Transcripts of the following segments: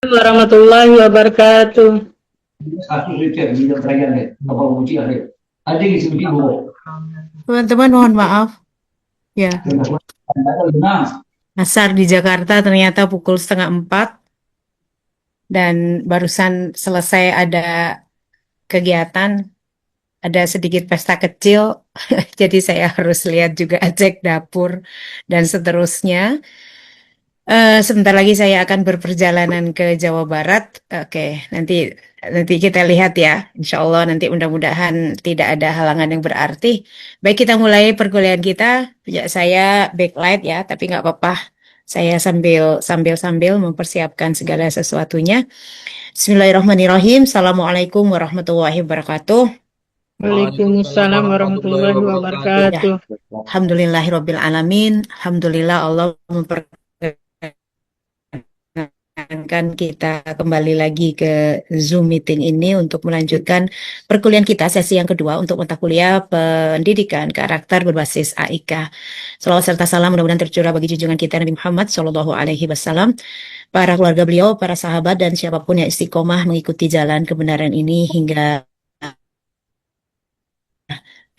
Warahmatullahi wabarakatuh. Teman-teman mohon maaf ya. Asar di Jakarta ternyata pukul 3:30 dan barusan selesai ada kegiatan, ada sedikit pesta kecil. Jadi saya harus lihat juga cek dapur dan seterusnya. Sebentar lagi saya akan berperjalanan ke Jawa Barat. Oke, nanti nanti kita lihat ya. Insya Allah nanti mudah-mudahan tidak ada halangan yang berarti. Baik, kita mulai perkuliahan kita. Ya, saya backlight ya, tapi nggak apa-apa. Saya sambil mempersiapkan segala sesuatunya. Bismillahirrahmanirrahim. Assalamualaikum warahmatullahi wabarakatuh. Waalaikumsalam Waalaikumsalam warahmatullahi warahmatullahi wabarakatuh. Ya, wabarakatuh. Alhamdulillahirabbil alamin. Alhamdulillah Allah memperkenankan kita kembali lagi ke Zoom meeting ini untuk melanjutkan perkuliahan kita sesi yang kedua untuk mata kuliah pendidikan karakter berbasis AIK. Salawat serta salam mudah-mudahan tercurah bagi junjungan kita Nabi Muhammad Shallallahu Alaihi Wasallam, para keluarga beliau, para sahabat dan siapapun yang istiqomah mengikuti jalan kebenaran ini hingga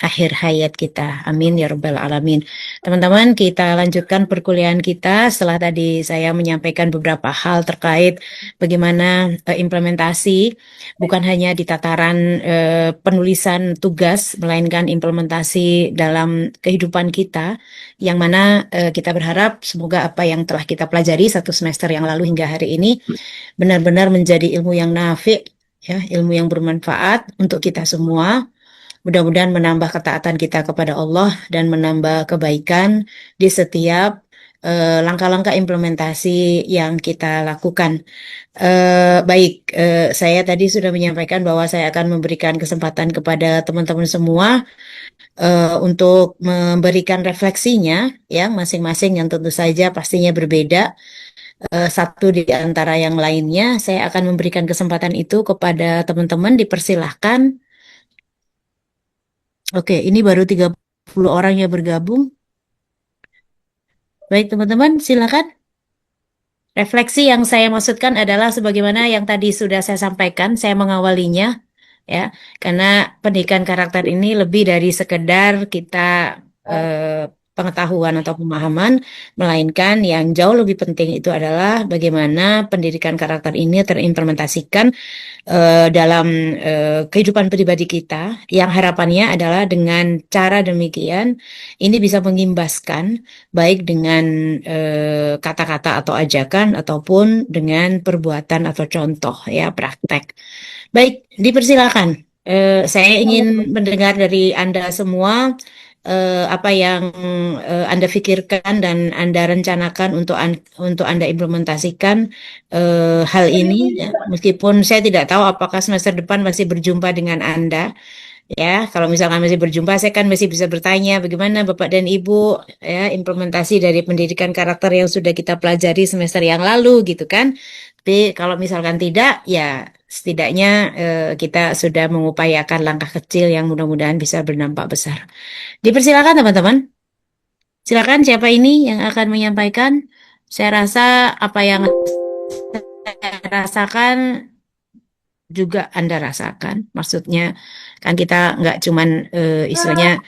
akhir hayat kita. Amin ya rabbal alamin. Teman-teman, kita lanjutkan perkuliahan kita setelah tadi saya menyampaikan beberapa hal terkait bagaimana implementasi bukan hanya di tataran penulisan tugas, melainkan implementasi dalam kehidupan kita, yang mana kita berharap semoga apa yang telah kita pelajari satu semester yang lalu hingga hari ini benar-benar menjadi ilmu yang nafi, ya, ilmu yang bermanfaat untuk kita semua. Mudah-mudahan menambah ketaatan kita kepada Allah dan menambah kebaikan di setiap langkah-langkah implementasi yang kita lakukan. Baik, saya tadi sudah menyampaikan bahwa saya akan memberikan kesempatan kepada teman-teman semua untuk memberikan refleksinya, ya, masing-masing yang tentu saja pastinya berbeda. Satu di antara yang lainnya, saya akan memberikan kesempatan itu kepada teman-teman, dipersilahkan. Oke, ini baru 30 orang yang bergabung. Baik, teman-teman, silakan. Refleksi yang saya maksudkan adalah sebagaimana yang tadi sudah saya sampaikan, saya mengawalinya, ya, karena pendidikan karakter ini lebih dari sekedar kita pengetahuan atau pemahaman, melainkan yang jauh lebih penting itu adalah bagaimana pendidikan karakter ini terimplementasikan dalam kehidupan pribadi kita, yang harapannya adalah dengan cara demikian ini bisa mengimbaskan baik dengan kata-kata atau ajakan ataupun dengan perbuatan atau contoh, ya, praktek. Baik, dipersilakan. Saya ingin mendengar dari Anda semua apa yang Anda pikirkan dan Anda rencanakan untuk Anda implementasikan hal ini, ya. Meskipun saya tidak tahu apakah semester depan masih berjumpa dengan Anda, ya. Kalau misalkan masih berjumpa, saya kan masih bisa bertanya bagaimana Bapak dan Ibu, ya, implementasi dari pendidikan karakter yang sudah kita pelajari semester yang lalu, gitu kan. Tapi kalau misalkan tidak, ya setidaknya kita sudah mengupayakan langkah kecil yang mudah-mudahan bisa berdampak besar. Dipersilakan teman-teman. Silakan, siapa ini yang akan menyampaikan? Saya rasa apa yang saya rasakan juga Anda rasakan. Maksudnya kan kita nggak cuman istilahnya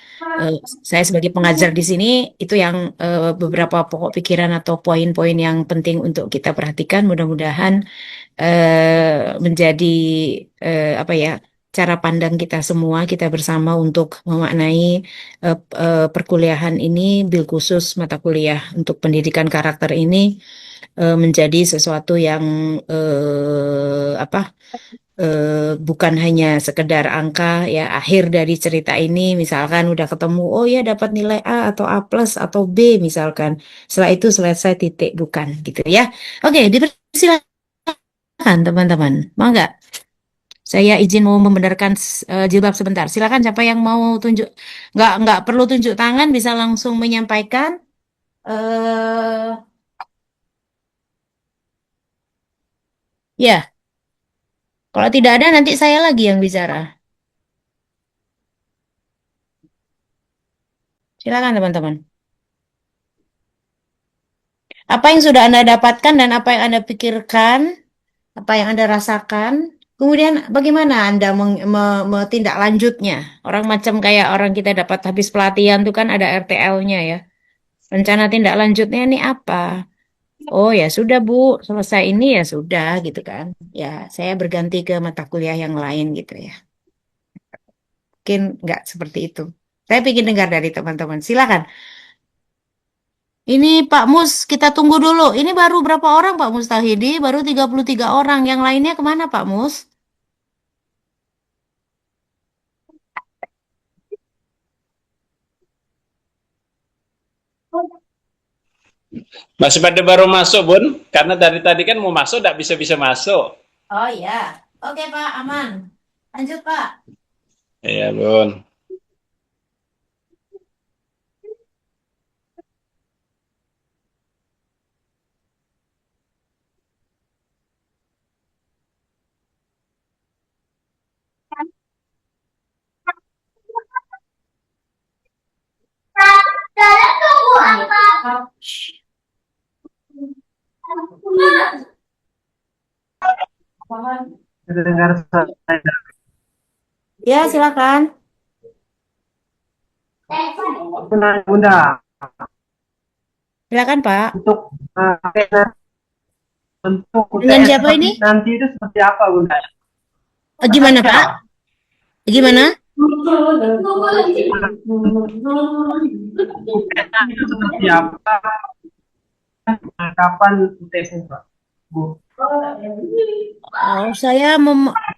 eh, saya sebagai pengajar di sini itu yang beberapa pokok pikiran atau poin-poin yang penting untuk kita perhatikan. Mudah-mudahan menjadi apa ya, cara pandang kita semua, kita bersama untuk memaknai perkuliahan ini, bil khusus mata kuliah untuk pendidikan karakter ini menjadi sesuatu yang apa, bukan hanya sekedar angka, ya, akhir dari cerita ini misalkan udah ketemu, oh ya dapat nilai A atau A plus atau B misalkan, setelah itu selesai, titik, bukan gitu ya. Oke, dipersilakan teman-teman, mau nggak saya izin mau membenarkan jilbab sebentar, silakan. Siapa yang mau tunjuk, nggak perlu tunjuk tangan, bisa langsung menyampaikan. eh ya, kalau tidak ada nanti saya lagi yang bicara. Silakan teman-teman. Apa yang sudah Anda dapatkan dan apa yang Anda pikirkan apa yang Anda rasakan, kemudian bagaimana Anda tindak lanjutnya. Orang macam kayak orang kita dapat habis pelatihan tuh kan ada RTL-nya ya. Rencana tindak lanjutnya ini apa? Oh ya sudah Bu, selesai ini ya sudah gitu kan. Ya saya berganti ke mata kuliah yang lain gitu ya. Mungkin nggak seperti itu. Saya ingin dengar dari teman-teman. Silakan. Ini Pak Mus, kita tunggu dulu. Ini baru berapa orang Pak Mustahidi? Baru 33 orang. Yang lainnya kemana Pak Mus? Masih pada baru masuk, Bun. Karena dari tadi kan mau masuk, tidak bisa-bisa masuk. Oh iya. Oke Pak, aman. Lanjut Pak. Iya, Bun. Dengar saya. Ya, silakan. Bunda, Silakan Pak. untuk bentuk Dengan UTS siapa ini? nanti itu seperti apa, Bunda? Gimana Pak? Gimana? UTS itu seperti apa? Kapan UTS-nya, Pak? Bu. Oh,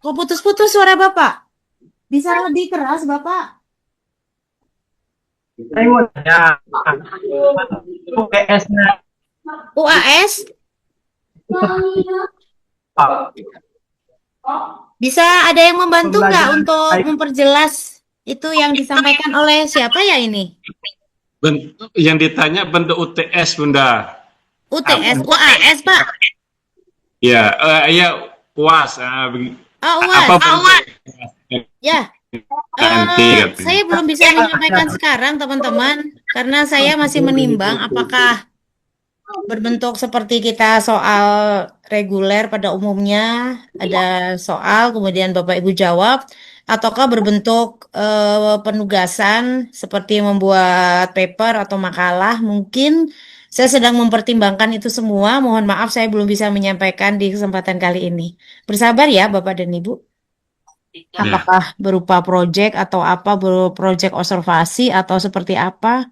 kok putus-putus suara Bapak? Bisa lebih keras Bapak? Saya mau tanya, UTS-nya UAS? apa? Bisa ada yang membantu nggak Pembelajaran untuk baik. memperjelas itu yang disampaikan oleh siapa ya ini? Yang ditanya bentuk UTS, Bunda. UTS, UAS Pak. Ya, ya UAS. Oh, Apa UAS. bentuk Ya. nanti katanya. Saya belum bisa menyampaikan sekarang teman-teman karena saya masih menimbang apakah berbentuk seperti kita soal reguler pada umumnya ada soal kemudian Bapak Ibu jawab ataukah berbentuk penugasan seperti membuat paper atau makalah. Mungkin saya sedang mempertimbangkan itu semua. Mohon maaf saya belum bisa menyampaikan di kesempatan kali ini. Bersabar ya Bapak dan Ibu. Apakah berupa proyek atau apa, berupa proyek observasi atau seperti apa?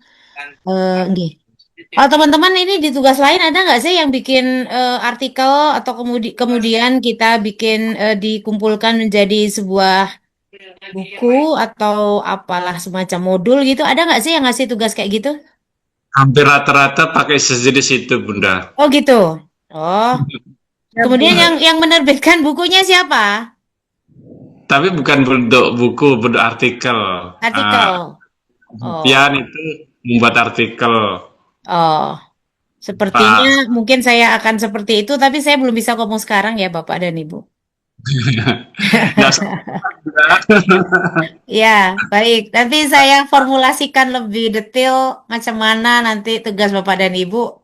Nggih. Kalau teman-teman ini di tugas lain ada nggak sih yang bikin artikel atau kemudian kita bikin dikumpulkan menjadi sebuah buku atau apalah semacam modul gitu? Ada nggak sih yang ngasih tugas kayak gitu? Hampir rata-rata pakai sejenis itu, Bunda. Oh gitu. Oh. Kemudian yang menerbitkan bukunya siapa? Tapi bukan bentuk buku, bentuk artikel. Artikel. Oh. Pian itu membuat artikel. Oh. Sepertinya mungkin saya akan seperti itu, tapi saya belum bisa ngomong sekarang ya Bapak dan Ibu. Ya, baik. Nanti saya formulasikan lebih detail macam mana nanti tugas Bapak dan Ibu.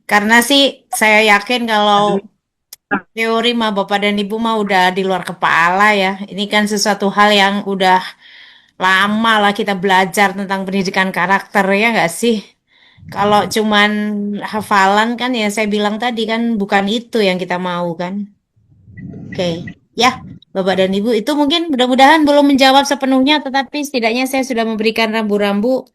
Karena sih saya yakin kalau teori mah Bapak dan Ibu mah udah di luar kepala ya. Ini kan sesuatu hal yang udah lama lah kita belajar tentang pendidikan karakter ya nggak sih? Kalau cuman hafalan kan ya saya bilang tadi kan bukan itu yang kita mau kan. Oke, ya Bapak dan Ibu itu mungkin mudah-mudahan belum menjawab sepenuhnya tetapi setidaknya saya sudah memberikan rambu-rambu.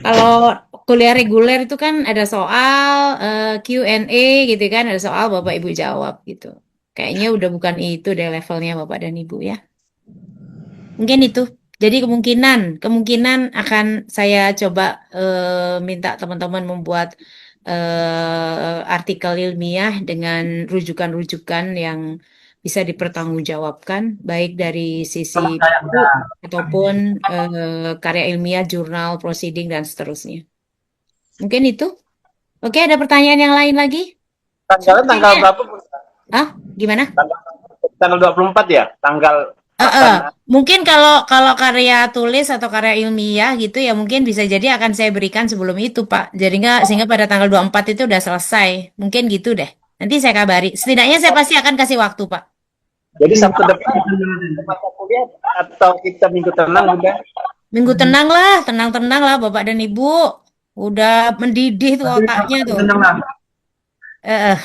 Kalau kuliah reguler itu kan ada soal Q&A gitu kan, ada soal Bapak Ibu jawab gitu. Kayaknya udah bukan itu deh levelnya Bapak dan Ibu ya. Mungkin itu. Jadi kemungkinan akan saya coba minta teman-teman membuat artikel ilmiah dengan rujukan-rujukan yang bisa dipertanggungjawabkan, baik dari sisi buku ataupun karya ilmiah, jurnal, proceeding, dan seterusnya. Mungkin itu. Oke, ada pertanyaan yang lain lagi? Tanggalnya tanggal berapa? Hah? Gimana? Tanggal 24 ya? Tanggal Mungkin kalau karya tulis atau karya ilmiah gitu ya mungkin bisa jadi akan saya berikan sebelum itu Pak. Jadi sehingga pada tanggal 24 itu udah selesai. Mungkin gitu deh. Nanti saya kabari. Setidaknya saya pasti akan kasih waktu, Pak. Jadi Sabtu depan mata kuliah atau kita minggu tenang udah. Minggu tenang lah Bapak dan Ibu. Udah mendidih tuh Tapi otaknya tuh. tenang lah. Eh,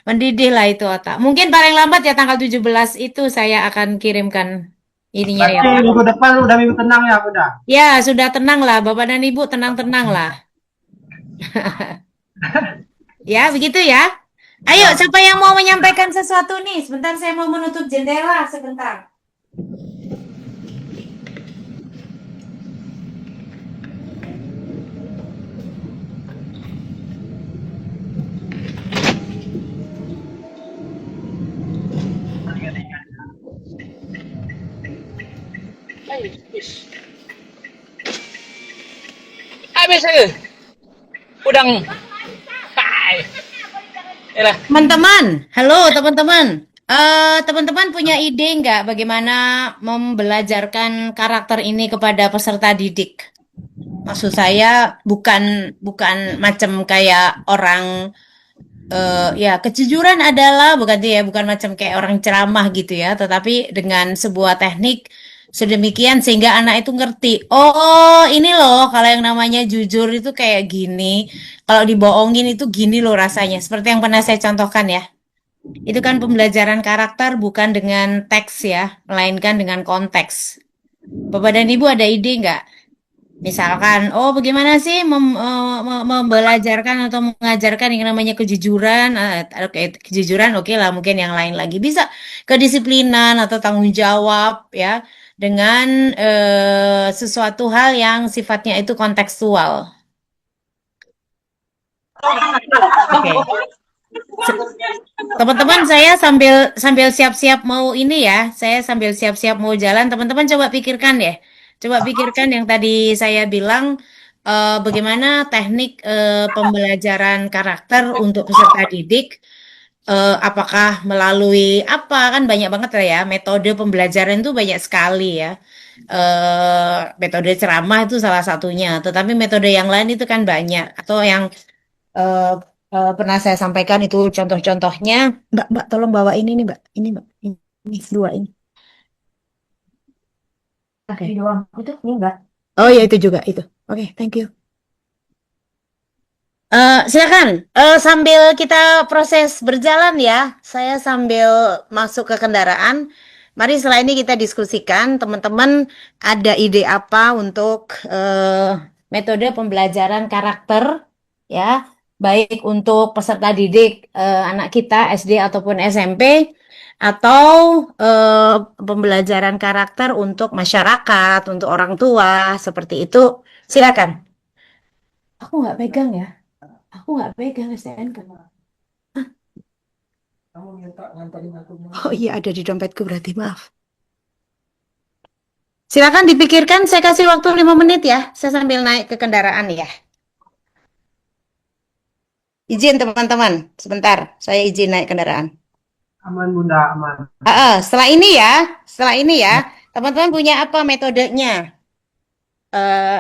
mendidih lah itu otak. Mungkin paling lambat ya tanggal 17 itu saya akan kirimkan ininya ya, Berarti Pak. minggu depan udah minggu tenang ya, udah. Ya, sudah tenang lah Bapak dan Ibu, tenang-tenang lah. Ya, begitu ya. Ayo, Ya. siapa yang mau menyampaikan sesuatu nih? Sebentar saya mau menutup jendela sebentar. Habis udang. Hai. Elah. Teman-teman, halo teman-teman. Teman-teman punya ide nggak bagaimana membelajarkan karakter ini kepada peserta didik? Maksud saya bukan bukan macam kayak orang ya kejujuran adalah bukan ya bukan macam kayak orang ceramah gitu ya, tetapi dengan sebuah teknik sedemikian sehingga anak itu ngerti. Oh, ini loh kalau yang namanya jujur itu kayak gini. Kalau dibohongin itu gini loh rasanya. Seperti yang pernah saya contohkan ya. Itu kan pembelajaran karakter bukan dengan teks ya, melainkan dengan konteks. Bapak dan Ibu ada ide nggak? Misalkan, oh bagaimana sih membelajarkan atau mengajarkan yang namanya kejujuran? Oke, kejujuran oke lah, mungkin yang lain lagi bisa kedisiplinan atau tanggung jawab ya dengan sesuatu hal yang sifatnya itu kontekstual. Oke. Teman-teman, saya sambil sambil siap-siap mau ini ya, saya sambil siap-siap mau jalan. Teman-teman coba pikirkan deh, coba pikirkan yang tadi saya bilang bagaimana teknik pembelajaran karakter untuk peserta didik. Apakah melalui apa kan banyak banget lah ya metode pembelajaran itu banyak sekali ya. Metode ceramah itu salah satunya, tetapi metode yang lain itu kan banyak atau yang eh, pernah saya sampaikan itu contoh-contohnya. Mbak, tolong bawa ini nih, Mbak. Mbak. Ini dua ini. Oke. Ini doang. Itu ini enggak. Oh ya itu juga itu. Oke, thank you. Silakan. Sambil kita proses berjalan ya, saya sambil masuk ke kendaraan. Mari setelah ini kita diskusikan, teman-teman ada ide apa untuk metode pembelajaran karakter ya, baik untuk peserta didik anak kita SD ataupun SMP, atau pembelajaran karakter untuk masyarakat, untuk orang tua, seperti itu. Silakan. Aku nggak pegang ya. Aku nggak pegang STNK. Oh iya ada di dompetku berarti maaf. Silakan dipikirkan. Saya kasih waktu 5 menit ya. Saya sambil naik ke kendaraan ya. Izin teman-teman. Sebentar. Saya izin naik kendaraan. Aman Bunda, aman. Setelah ini ya. Setelah ini ya. Teman-teman punya apa metodenya?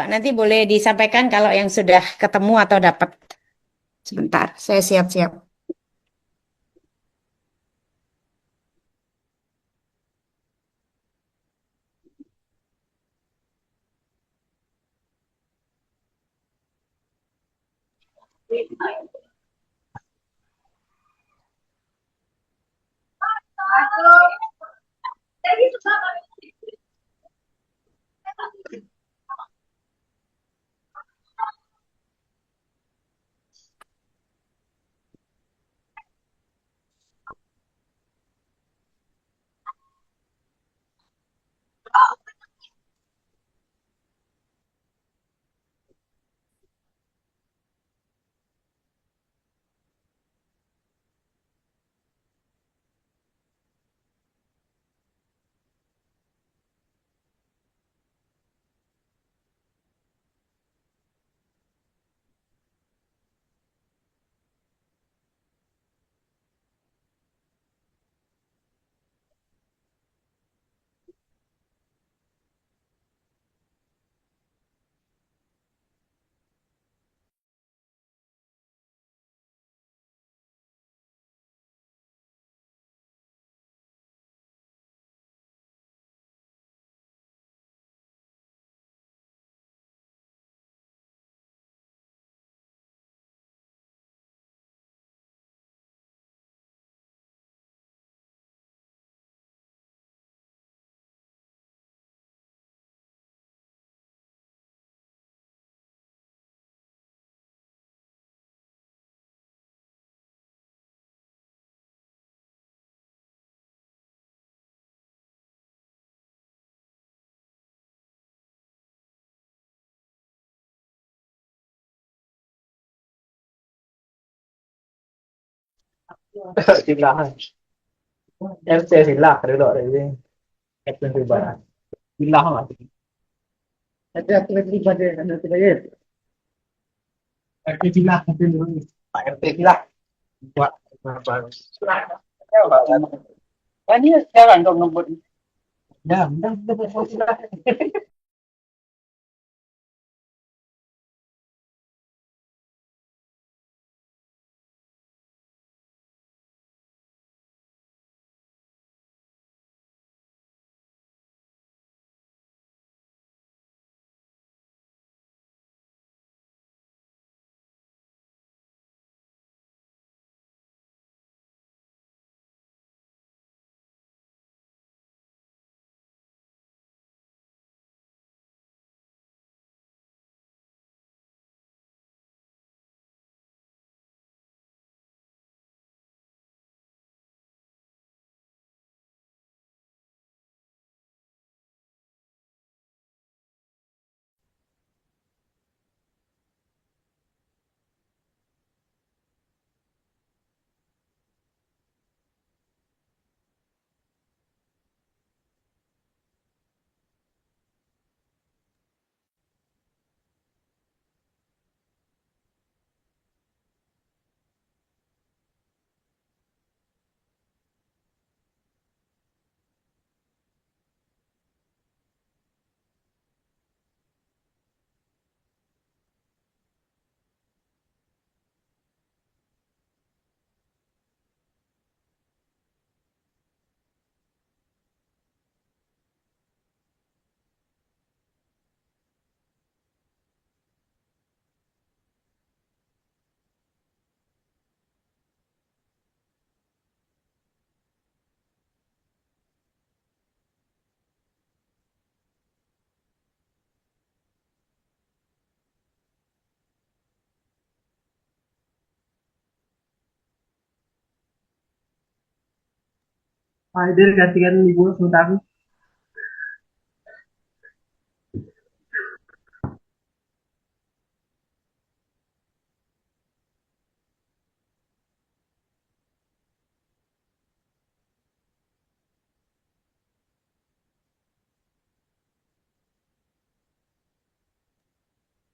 Nanti boleh disampaikan kalau yang sudah ketemu atau dapat. Sebentar. Saya siap-siap. Silakan. RC sila, dulu ini. Captain pribadi. Silakan. Ada aku pribadi, ada pribadi. RT sila, RT dulu. Pak RT sila. Buat apa? Ini sekarang dong nombor. Ya, udah sila. Pak Haidir gantikan ibu sebentar.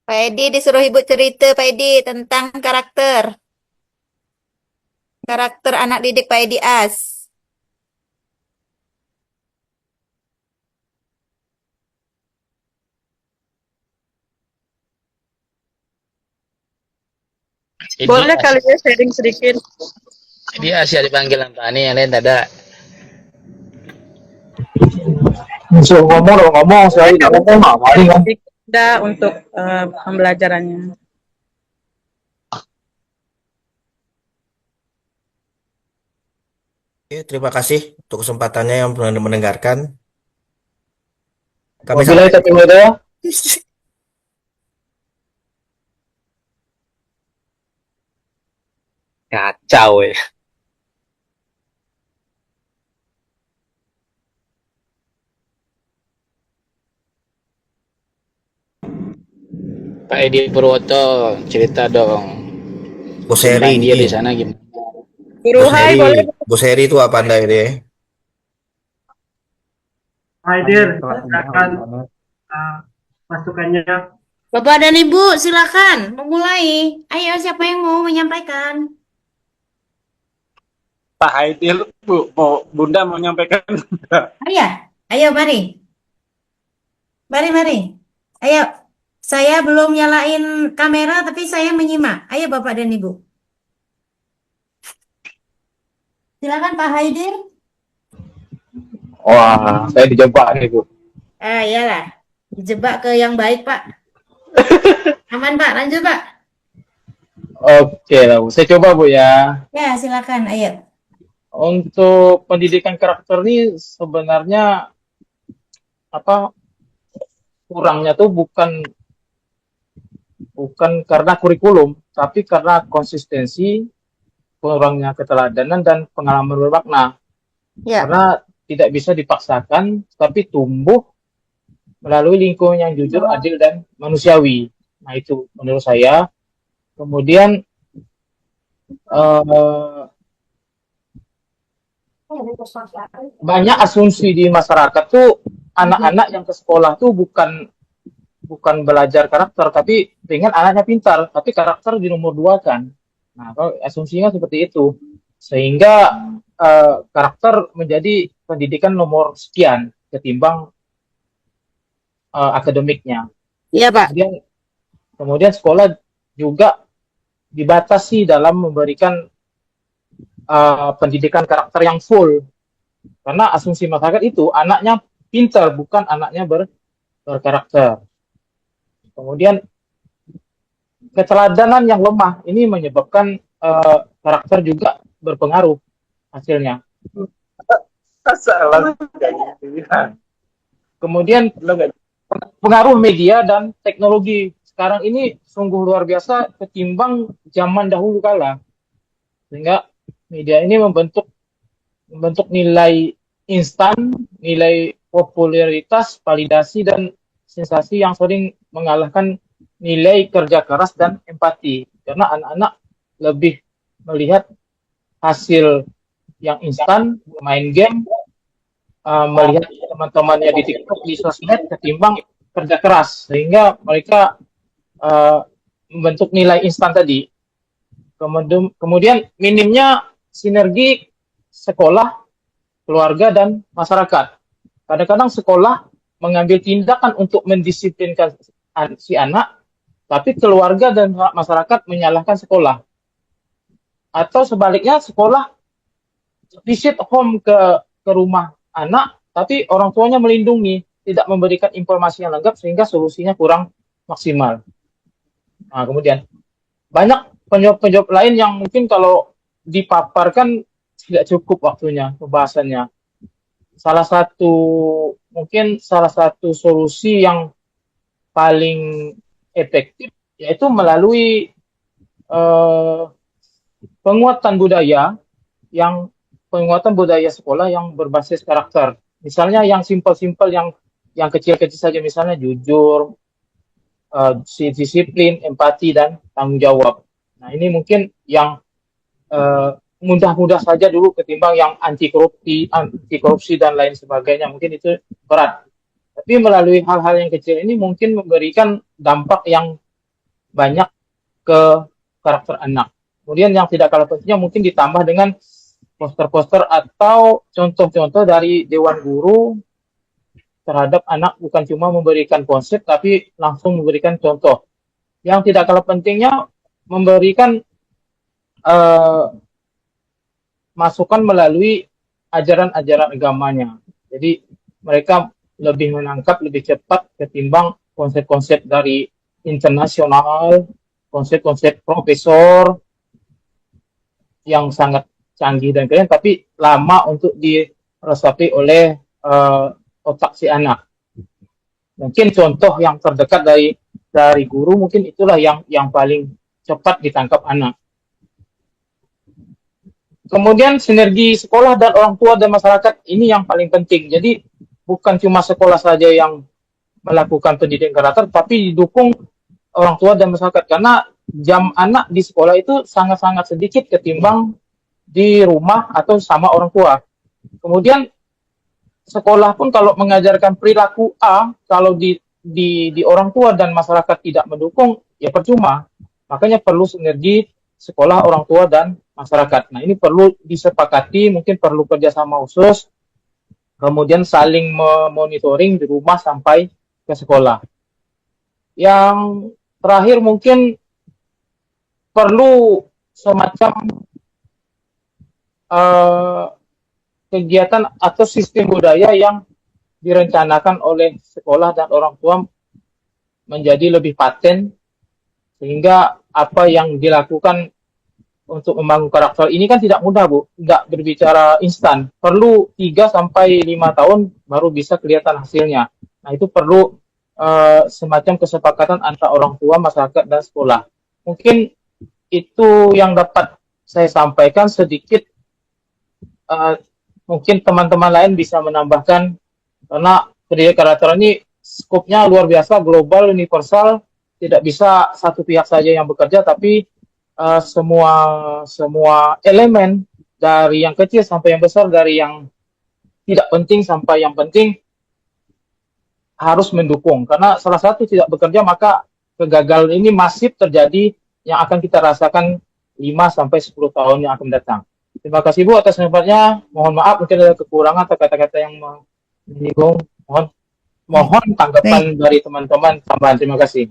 Pak Edi disuruh Ibu cerita Pak Edi tentang karakter anak didik Pak Edi As. Boleh kali ya sharing sedikit. Dia Asia dipanggil Antani, yang lain tidak ada. Suruh ngomong, saya tidak ngomong, mari kan. Ada untuk pembelajarannya. Oke, terima kasih untuk kesempatannya yang pernah mendengarkan. Kami Wabillahi sampai taufiq wal hidayah. Kacau ya. Pak Edi Purwoto, cerita dong. Bu Seri Tentang dia ini. di sana gimana? Guru Hai boleh. Bu Seri itu apa Anda ini? Pak Haidir, silakan masukannya. Bapak dan Ibu, silakan memulai. Ayo, siapa yang mau menyampaikan? Pak Haidir, Bunda mau nyampaikan. Ayo, mari. Mari. Ayo, saya belum nyalain kamera, tapi saya menyimak. Ayo, Bapak dan Ibu. Silakan Pak Haidir. Wah, saya dijebak nih Bu. Iyalah. Dijebak ke yang baik, Pak. Aman, Pak. Lanjut, Pak. Oke lah Bu, saya coba Bu ya. Ya, silakan. Ayo. Untuk pendidikan karakter ini sebenarnya kurangnya tuh bukan karena kurikulum, tapi karena konsistensi, kurangnya keteladanan dan pengalaman bermakna. Ya. Karena tidak bisa dipaksakan, tapi tumbuh melalui lingkungan yang jujur, adil dan manusiawi. Nah itu menurut saya. Kemudian banyak asumsi di masyarakat tuh anak-anak yang ke sekolah tuh bukan belajar karakter, tapi pengen anaknya pintar, tapi karakter di nomor dua kan. Nah, kalau asumsinya seperti itu, sehingga karakter menjadi pendidikan nomor sekian ketimbang akademiknya. Iya, Pak. Kemudian sekolah juga dibatasi dalam memberikan pendidikan karakter yang full, karena asumsi masyarakat itu anaknya pintar, bukan anaknya berkarakter. Kemudian keteladanan yang lemah ini menyebabkan karakter juga berpengaruh hasilnya. Kemudian pengaruh media dan teknologi sekarang ini sungguh luar biasa ketimbang zaman dahulu kala, sehingga media ini membentuk nilai instan, nilai popularitas, validasi, dan sensasi yang sering mengalahkan nilai kerja keras dan empati. Karena anak-anak lebih melihat hasil yang instan, main game, melihat teman-temannya di TikTok, di sosmed, ketimbang kerja keras. Sehingga mereka membentuk nilai instan tadi. Kemudian minimnya sinergi sekolah, keluarga, dan masyarakat. Kadang-kadang sekolah mengambil tindakan untuk mendisiplinkan si anak, tapi keluarga dan masyarakat menyalahkan sekolah. Atau sebaliknya, sekolah visit home ke rumah anak, tapi orang tuanya melindungi, tidak memberikan informasi yang lengkap sehingga solusinya kurang maksimal. Nah, kemudian banyak penyebab-penyebab lain yang mungkin kalau dipaparkan tidak cukup waktunya pembahasannya. Salah satu solusi yang paling efektif yaitu melalui penguatan budaya sekolah yang berbasis karakter. Misalnya yang simpel-simpel, yang kecil-kecil saja, misalnya jujur, disiplin, empati, dan tanggung jawab. Nah, ini mungkin yang mudah-mudah saja dulu ketimbang yang anti korupsi dan lain sebagainya. Mungkin itu berat. Tapi melalui hal-hal yang kecil ini mungkin memberikan dampak yang banyak ke karakter anak. Kemudian yang tidak kalah pentingnya mungkin ditambah dengan poster-poster atau contoh-contoh dari Dewan Guru terhadap anak, bukan cuma memberikan konsep tapi langsung memberikan contoh. Yang tidak kalah pentingnya memberikan masukan melalui ajaran-ajaran agamanya. Jadi mereka lebih menangkap lebih cepat ketimbang konsep-konsep dari internasional, konsep-konsep profesor yang sangat canggih dan keren, tapi lama untuk diresapi oleh otak si anak. Mungkin contoh yang terdekat dari guru, mungkin itulah yang paling cepat ditangkap anak. Kemudian sinergi sekolah dan orang tua dan masyarakat ini yang paling penting. Jadi bukan cuma sekolah saja yang melakukan pendidikan karakter, tapi didukung orang tua dan masyarakat. Karena jam anak di sekolah itu sangat-sangat sedikit ketimbang di rumah atau sama orang tua. Kemudian sekolah pun kalau mengajarkan perilaku A, kalau di orang tua dan masyarakat tidak mendukung, ya percuma. Makanya perlu sinergi sekolah, orang tua, dan masyarakat. Nah, ini perlu disepakati, mungkin perlu kerjasama khusus, kemudian saling monitoring di rumah sampai ke sekolah. Yang terakhir mungkin perlu semacam kegiatan atau sistem budaya yang direncanakan oleh sekolah dan orang tua menjadi lebih paten, sehingga apa yang dilakukan untuk membangun karakter ini kan tidak mudah, Bu. Tidak berbicara instan. Perlu 3-5 tahun baru bisa kelihatan hasilnya. Nah, itu perlu semacam kesepakatan antara orang tua, masyarakat, dan sekolah. Mungkin itu yang dapat saya sampaikan sedikit. Mungkin teman-teman lain bisa menambahkan, karena pendidikan karakter ini skopnya luar biasa, global, universal, tidak bisa satu pihak saja yang bekerja, tapi semua elemen dari yang kecil sampai yang besar, dari yang tidak penting sampai yang penting, harus mendukung. Karena salah satu tidak bekerja, maka kegagalan ini masif terjadi yang akan kita rasakan 5 sampai 10 tahun yang akan datang. Terima kasih Bu atas tempatnya. Mohon maaf mungkin ada kekurangan atau kata-kata yang menyinggung. Mohon tanggapan dari teman-teman tambahan. Terima kasih.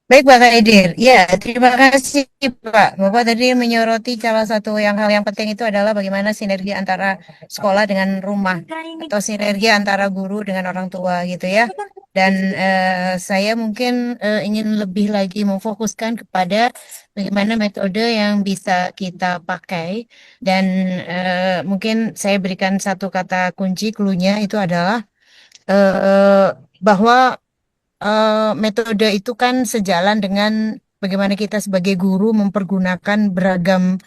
Baik Pak Kaidir, ya terima kasih Pak. Bapak tadi menyoroti salah satu hal yang penting itu adalah bagaimana sinergi antara sekolah dengan rumah atau sinergi antara guru dengan orang tua gitu ya. Dan saya mungkin ingin lebih lagi memfokuskan kepada bagaimana metode yang bisa kita pakai dan mungkin saya berikan satu kata kunci clue-nya itu adalah bahwa metode itu kan sejalan dengan bagaimana kita sebagai guru mempergunakan beragam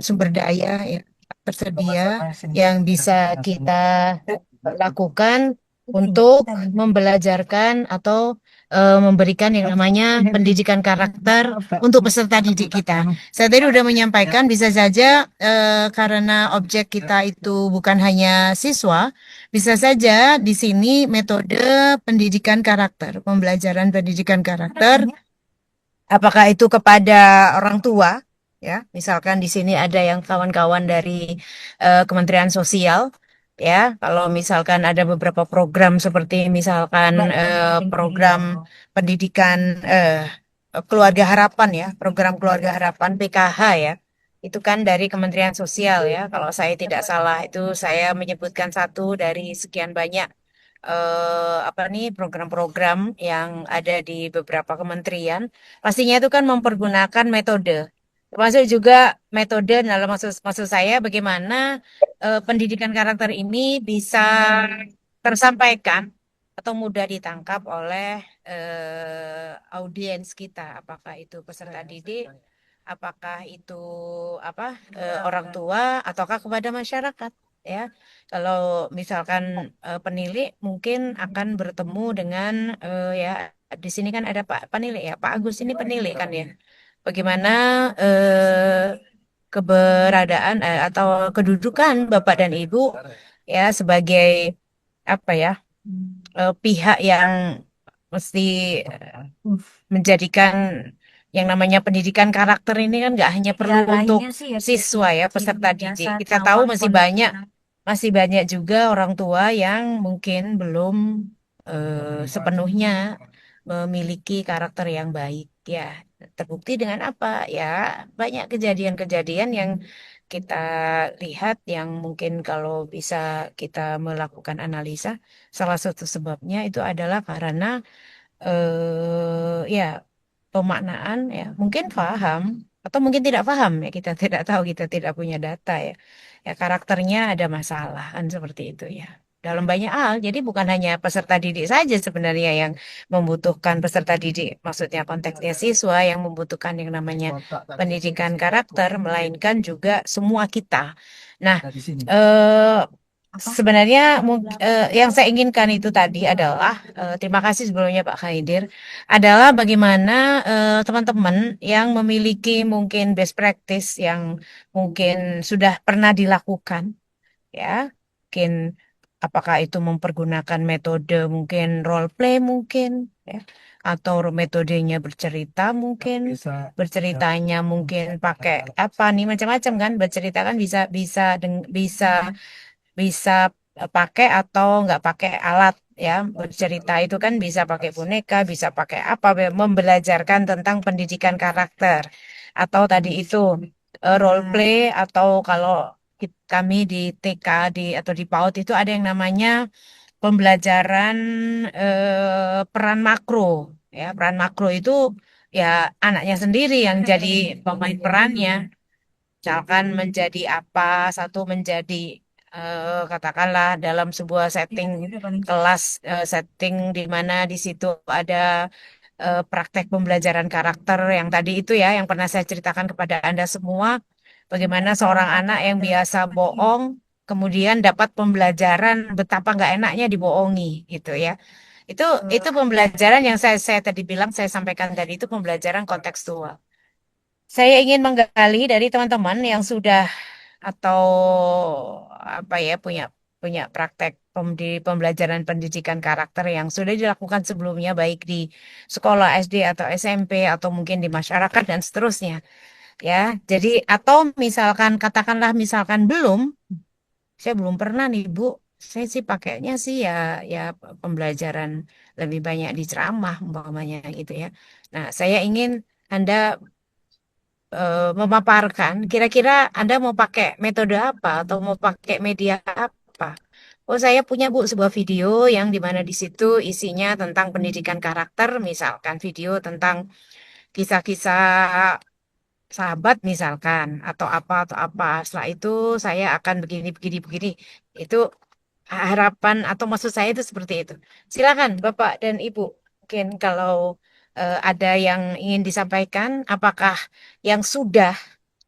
sumber daya yang tersedia yang bisa kita lakukan untuk membelajarkan atau memberikan yang namanya pendidikan karakter untuk peserta didik kita. Saya tadi sudah menyampaikan bisa saja karena objek kita itu bukan hanya siswa, bisa saja di sini metode pendidikan karakter, pembelajaran pendidikan karakter, apakah itu kepada orang tua, ya, misalkan di sini ada yang kawan-kawan dari Kementerian Sosial, ya, kalau misalkan ada beberapa program seperti misalkan program pendidikan keluarga harapan ya, program keluarga harapan PKH ya. Itu kan dari Kementerian Sosial ya. Kalau saya tidak salah itu saya menyebutkan satu dari sekian banyak program-program yang ada di beberapa kementerian. Pastinya itu kan mempergunakan metode. Termasuk juga metode dalam maksud saya bagaimana pendidikan karakter ini bisa tersampaikan atau mudah ditangkap oleh audiens kita, apakah itu peserta didik, apakah itu orang tua, ataukah kepada masyarakat, ya. Kalau misalkan penilik mungkin akan bertemu dengan ya di sini kan ada Pak penilik ya, Pak Agus ini penilik kan ya. Bagaimana keberadaan atau kedudukan Bapak dan Ibu ya sebagai pihak yang mesti menjadikan yang namanya pendidikan karakter ini kan nggak hanya perlu untuk siswa ya peserta didik. Kita tahu masih banyak juga orang tua yang mungkin belum sepenuhnya memiliki karakter yang baik ya. Terbukti dengan apa? Ya, banyak kejadian-kejadian yang kita lihat yang mungkin kalau bisa kita melakukan analisa, salah satu sebabnya itu adalah karena ya pemaknaan ya mungkin paham atau mungkin tidak paham ya kita tidak tahu kita tidak punya data ya ya karakternya ada masalah kan seperti itu ya dalam banyak hal jadi bukan hanya peserta didik saja sebenarnya yang membutuhkan peserta didik maksudnya konteksnya siswa yang membutuhkan yang namanya pendidikan karakter melainkan juga semua kita. Nah sebenarnya yang saya inginkan itu tadi adalah terima kasih sebelumnya Pak Khaidir adalah bagaimana teman-teman yang memiliki mungkin best practice yang mungkin sudah pernah dilakukan ya mungkin apakah itu mempergunakan metode mungkin role play mungkin ya atau metodenya bercerita mungkin berceritanya mungkin pakai apa nih macam-macam kan bercerita kan bisa pakai atau nggak pakai alat ya bercerita itu kan bisa pakai boneka bisa pakai apa membelajarkan tentang pendidikan karakter atau tadi itu role play atau kalau kami di TK atau di PAUD itu ada yang namanya pembelajaran peran makro ya peran makro itu ya anaknya sendiri yang jadi pemain perannya misalkan menjadi apa satu menjadi katakanlah dalam sebuah setting kelas setting di mana di situ ada praktek pembelajaran karakter yang tadi itu ya yang pernah saya ceritakan kepada Anda semua bagaimana seorang anak yang biasa bohong kemudian dapat pembelajaran betapa nggak enaknya dibohongi gitu ya itu pembelajaran yang saya tadi bilang saya sampaikan tadi itu pembelajaran kontekstual saya ingin menggali dari teman-teman yang sudah atau apa ya punya punya praktek pembelajaran pendidikan karakter yang sudah dilakukan sebelumnya baik di sekolah SD atau SMP atau mungkin di masyarakat dan seterusnya ya. Jadi atau misalkan katakanlah misalkan saya belum pernah nih Bu. Saya sih pakainya sih ya pembelajaran lebih banyak di ceramah umpamanya gitu ya. Nah, saya ingin Anda memaparkan kira-kira Anda mau pakai metode apa atau mau pakai media apa. Oh, saya punya Bu sebuah video yang dimana di situ isinya tentang pendidikan karakter, misalkan video tentang kisah-kisah sahabat misalkan atau apa. Setelah itu saya akan begini begini begini. Itu harapan atau maksud saya itu seperti itu. Silakan Bapak dan Ibu. Mungkin kalau ada yang ingin disampaikan, apakah yang sudah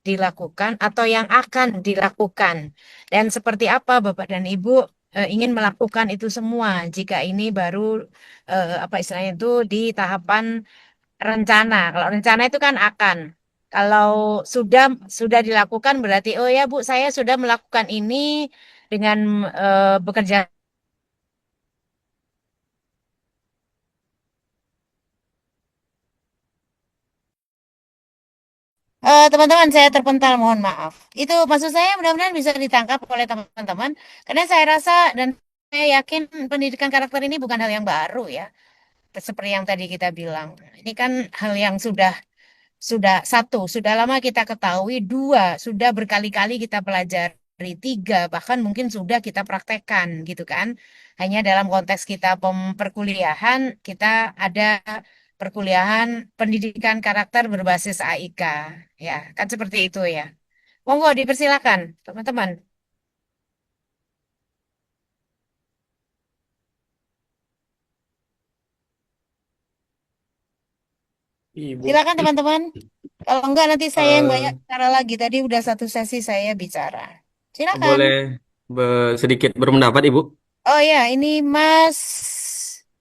dilakukan atau yang akan dilakukan dan seperti apa Bapak dan Ibu ingin melakukan itu semua jika ini baru apa istilahnya itu di tahapan rencana. Kalau rencana itu kan akan. Kalau sudah dilakukan berarti oh ya Bu, saya sudah melakukan ini dengan bekerja. Teman-teman, saya terpental, mohon maaf. Itu maksud saya mudah-mudahan bisa ditangkap oleh teman-teman, karena saya rasa dan saya yakin pendidikan karakter ini bukan hal yang baru ya. Seperti yang tadi kita bilang, ini kan hal yang sudah lama kita ketahui, dua, sudah berkali-kali kita pelajari, tiga, bahkan mungkin sudah kita praktekkan gitu kan. Hanya dalam konteks kita perkuliahan, kita ada perkuliahan pendidikan karakter berbasis AIK. Ya, kan seperti itu ya. Monggo dipersilakan, teman-teman. Ibu, Silakan teman-teman. Kalau enggak nanti saya yang banyak eh, bicara lagi. Tadi udah satu sesi saya bicara. Silakan. boleh sedikit berpendapat, Ibu? Oh ya, ini Mas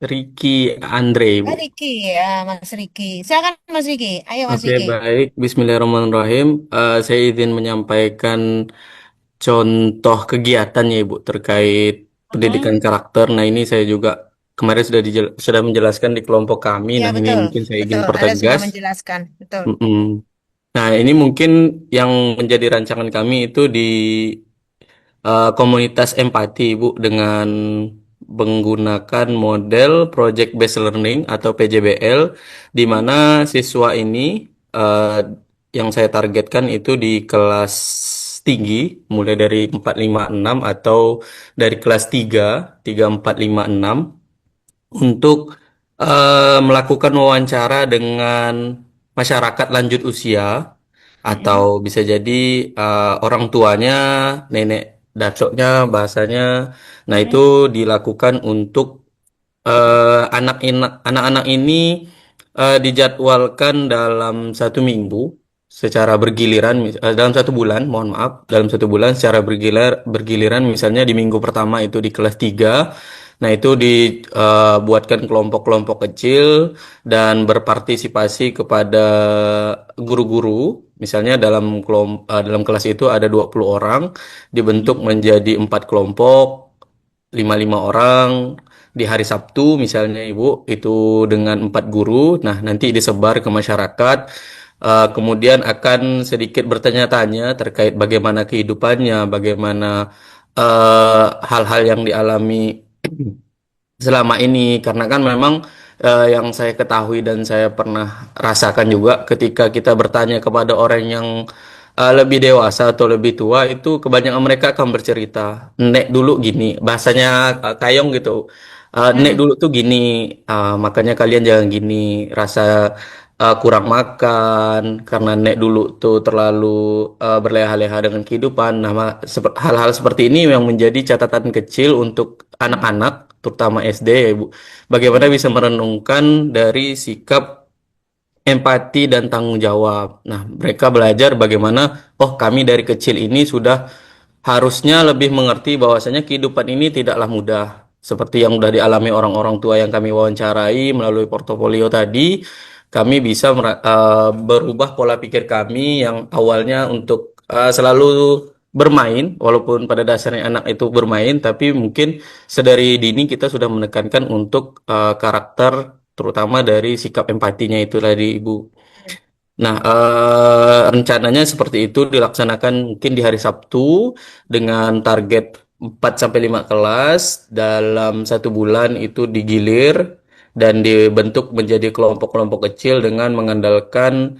Ricky Andre, Ibu. Riki ya, Mas Riki. Silakan Mas Riki. Ayo Mas Oke, Riki. baik. Bismillahirrahmanirrahim. Saya izin menyampaikan contoh kegiatannya, Ibu, terkait Mhm. pendidikan karakter. Nah, ini saya juga kemarin sudah menjelaskan di kelompok kami. Ya Nah, ini betul, mungkin saya izin betul. Anda sudah pertegas. menjelaskan, betul. Mm-mm. Nah, ini mungkin yang menjadi rancangan kami itu di komunitas empati, Ibu, dengan menggunakan model Project Based Learning atau PJBL, di mana siswa ini yang saya targetkan itu di kelas tinggi, mulai dari 4, 5, 6 atau dari kelas 3, 3, 4, 5, 6 untuk melakukan wawancara dengan masyarakat lanjut usia atau Mhm. bisa jadi orang tuanya, nenek dacoknya bahasanya. Nah, itu Mhm. dilakukan untuk anak-anak ini dijadwalkan dalam 1 minggu secara bergiliran, dalam 1 bulan, mohon maaf, dalam 1 bulan secara bergiliran, misalnya di minggu pertama itu di kelas 3. Nah, itu dibuatkan kelompok-kelompok kecil dan berpartisipasi kepada guru-guru. Misalnya dalam kelas itu ada 20 orang, dibentuk Mhm. menjadi 4 kelompok, 5 orang di hari Sabtu misalnya Ibu, itu dengan 4 guru. Nah, nanti disebar ke masyarakat. Kemudian akan sedikit bertanya-tanya terkait bagaimana kehidupannya, bagaimana hal-hal yang dialami selama ini. Karena kan memang yang saya ketahui dan saya pernah rasakan juga ketika kita bertanya kepada orang yang lebih dewasa atau lebih tua, itu kebanyakan mereka akan bercerita, nek dulu gini, bahasanya Kayong gitu. Nek Mhm. dulu tuh gini, makanya kalian jangan gini, rasa kurang makan karena nek dulu tuh terlalu berleha-leha dengan kehidupan. Nah, hal-hal seperti ini yang menjadi catatan kecil untuk anak-anak, terutama SD ya Ibu. Bagaimana Mhm. bisa merenungkan dari sikap empati dan tanggung jawab. Nah, mereka belajar bagaimana, oh kami dari kecil ini sudah harusnya lebih mengerti bahwasanya kehidupan ini tidaklah mudah. Seperti yang sudah dialami orang-orang tua yang kami wawancarai melalui portofolio tadi, kami bisa berubah pola pikir kami yang awalnya untuk selalu bermain, walaupun pada dasarnya anak itu bermain, tapi mungkin sedari dini kita sudah menekankan untuk karakter, terutama dari sikap empatinya itu tadi, Ibu. Nah, rencananya seperti itu dilaksanakan mungkin di hari Sabtu dengan target 4 sampai 5 kelas dalam 1 bulan itu digilir dan dibentuk menjadi kelompok-kelompok kecil dengan mengandalkan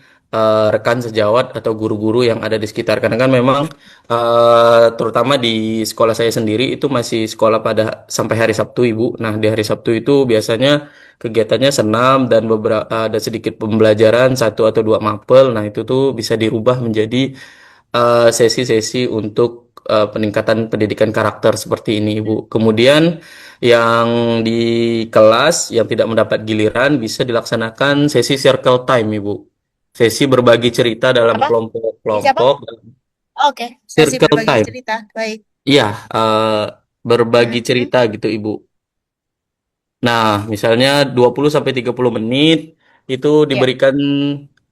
rekan sejawat atau guru-guru yang ada di sekitar. Karena kan memang terutama di sekolah saya sendiri itu masih sekolah pada sampai hari Sabtu, Ibu. Nah, di hari Sabtu itu biasanya kegiatannya senam dan beberapa ada sedikit pembelajaran 1 atau 2 mapel. Nah, itu tuh bisa dirubah menjadi sesi-sesi untuk peningkatan pendidikan karakter seperti ini, Ibu. Kemudian yang di kelas yang tidak mendapat giliran bisa dilaksanakan sesi circle time, Ibu. Sesi berbagi cerita dalam Apa? Siapa? kelompok-kelompok. Oke, sesi Circle berbagi time. cerita. Baik. Iya, berbagi Mhm. cerita gitu, Ibu. Nah, misalnya 20 sampai 30 menit itu Ya, diberikan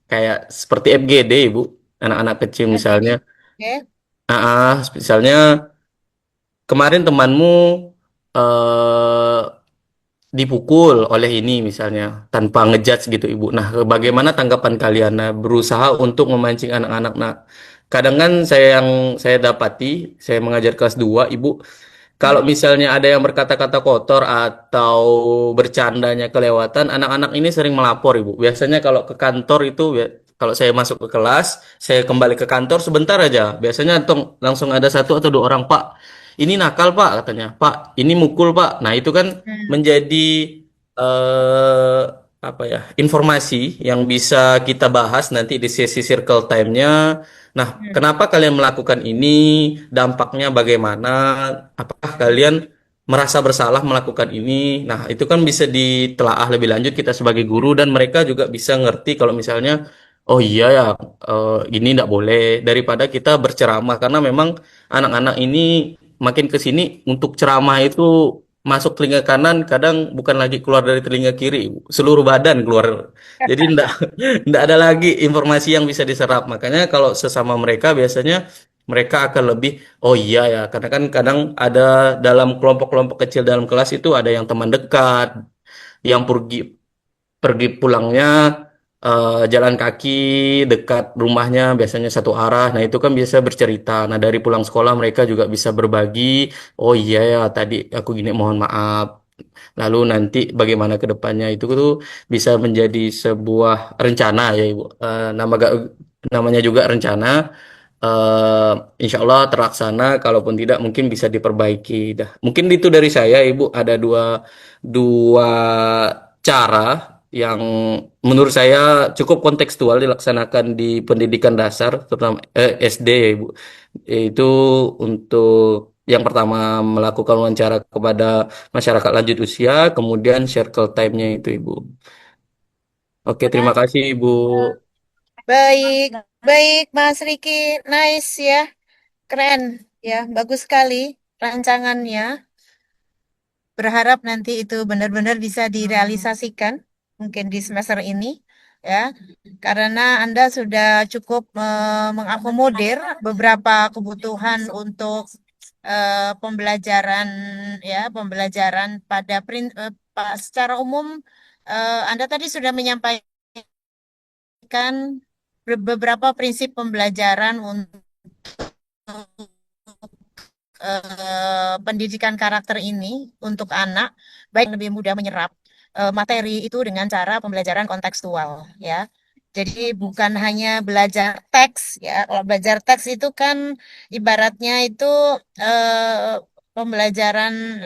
kayak seperti FGD, Ibu. Anak-anak kecil FGD. misalnya. Oke. Misalnya kemarin temanmu eh dipukul oleh ini misalnya tanpa ngejudge gitu, Ibu. Nah, bagaimana tanggapan kalian? Nah, berusaha untuk memancing anak-anak. Nah, kadang kan saya dapati, saya mengajar kelas 2, Ibu, kalau misalnya ada yang berkata-kata kotor atau bercandanya kelewatan, anak-anak ini sering melapor, Ibu. Biasanya kalau ke kantor itu, kalau saya masuk ke kelas, saya kembali ke kantor sebentar aja. Biasanya langsung ada 1 atau 2 orang, Pak, ini nakal, Pak, katanya. Pak, ini mukul, Pak. Nah, itu kan menjadi eh, apa ya, informasi yang bisa kita bahas nanti di sesi circle time-nya. Nah, kenapa kalian melakukan ini? Dampaknya bagaimana? Apakah kalian merasa bersalah melakukan ini? Nah, itu kan bisa ditelaah lebih lanjut kita sebagai guru dan mereka juga bisa ngerti kalau misalnya, oh iya ya, ini tidak boleh. Daripada kita berceramah karena memang anak-anak ini makin ke sini untuk ceramah itu masuk telinga kanan, kadang bukan lagi keluar dari telinga kiri, seluruh badan keluar. Jadi ndak ada lagi informasi yang bisa diserap. Makanya kalau sesama mereka biasanya mereka akan lebih, oh iya ya, karena kan kadang ada dalam kelompok-kelompok kecil dalam kelas itu ada yang teman dekat, yang pergi pergi pulangnya jalan kaki dekat rumahnya biasanya 1 arah. Nah, itu kan biasa bercerita. Nah, dari pulang sekolah mereka juga bisa berbagi. Oh iya ya, tadi aku gini, mohon maaf. Lalu nanti bagaimana ke depannya itu tuh bisa menjadi sebuah rencana ya, Ibu. Namanya juga rencana. eh Insya Allah terlaksana. Kalaupun tidak, mungkin bisa diperbaiki. Dah. Mungkin itu dari saya, Ibu. Ada dua dua cara yang menurut saya cukup kontekstual dilaksanakan di pendidikan dasar, terutama SD ya, Ibu. Itu untuk yang pertama melakukan wawancara kepada masyarakat lanjut usia, kemudian circle time-nya itu, Ibu. Oke, terima kasih, Ibu. Baik, baik Mas Riki, nice ya, keren ya, bagus sekali rancangannya. Berharap nanti itu benar-benar bisa direalisasikan mungkin di semester ini ya, karena Anda sudah cukup mengakomodir beberapa kebutuhan untuk pembelajaran ya, pembelajaran pada secara umum. Anda tadi sudah menyampaikan beberapa prinsip pembelajaran untuk pendidikan karakter ini untuk anak, baik lebih mudah menyerap materi itu dengan cara pembelajaran kontekstual ya. Jadi bukan hanya belajar teks ya. Kalau belajar teks itu kan ibaratnya itu pembelajaran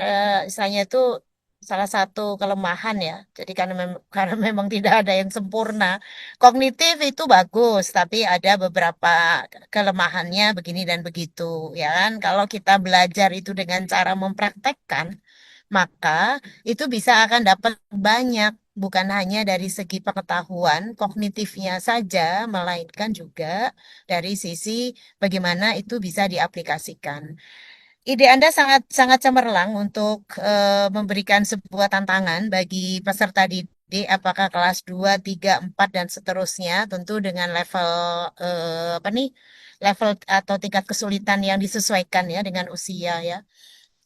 misalnya itu salah satu kelemahan ya. Jadi karena memang tidak ada yang sempurna. Kognitif itu bagus, tapi ada beberapa kelemahannya begini dan begitu, ya kan? Kalau kita belajar itu dengan cara mempraktekkan, maka itu bisa akan dapat banyak, bukan hanya dari segi pengetahuan kognitifnya saja, melainkan juga dari sisi bagaimana itu bisa diaplikasikan. Ide Anda sangat sangat cemerlang untuk memberikan sebuah tantangan bagi peserta didik apakah kelas 2, 3, 4 dan seterusnya, tentu dengan level apa nih? Level atau tingkat kesulitan yang disesuaikan ya dengan usia ya.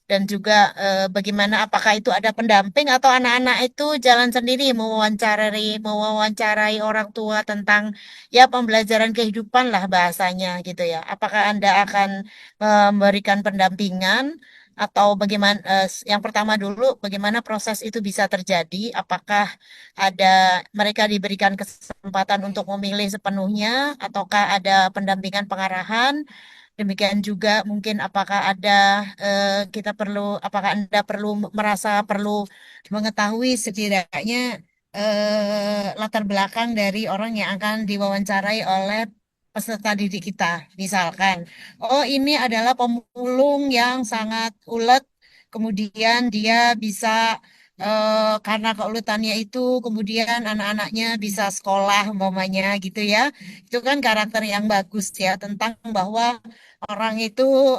Dan juga bagaimana apakah itu ada pendamping atau anak-anak itu jalan sendiri mewawancarai orang tua tentang ya pembelajaran kehidupan lah bahasanya gitu ya. Apakah Anda akan memberikan pendampingan atau bagaimana yang pertama dulu bagaimana proses itu bisa terjadi? Apakah ada mereka diberikan kesempatan untuk memilih sepenuhnya ataukah ada pendampingan pengarahan? Demikian juga mungkin apakah ada apakah Anda perlu merasa perlu mengetahui setidaknya latar belakang dari orang yang akan diwawancarai oleh peserta didik kita. Misalkan, oh ini adalah pemulung yang sangat ulet, kemudian dia bisa karena keuletannya itu kemudian anak-anaknya bisa sekolah umpamanya gitu ya. Itu kan karakter yang bagus ya tentang bahwa orang itu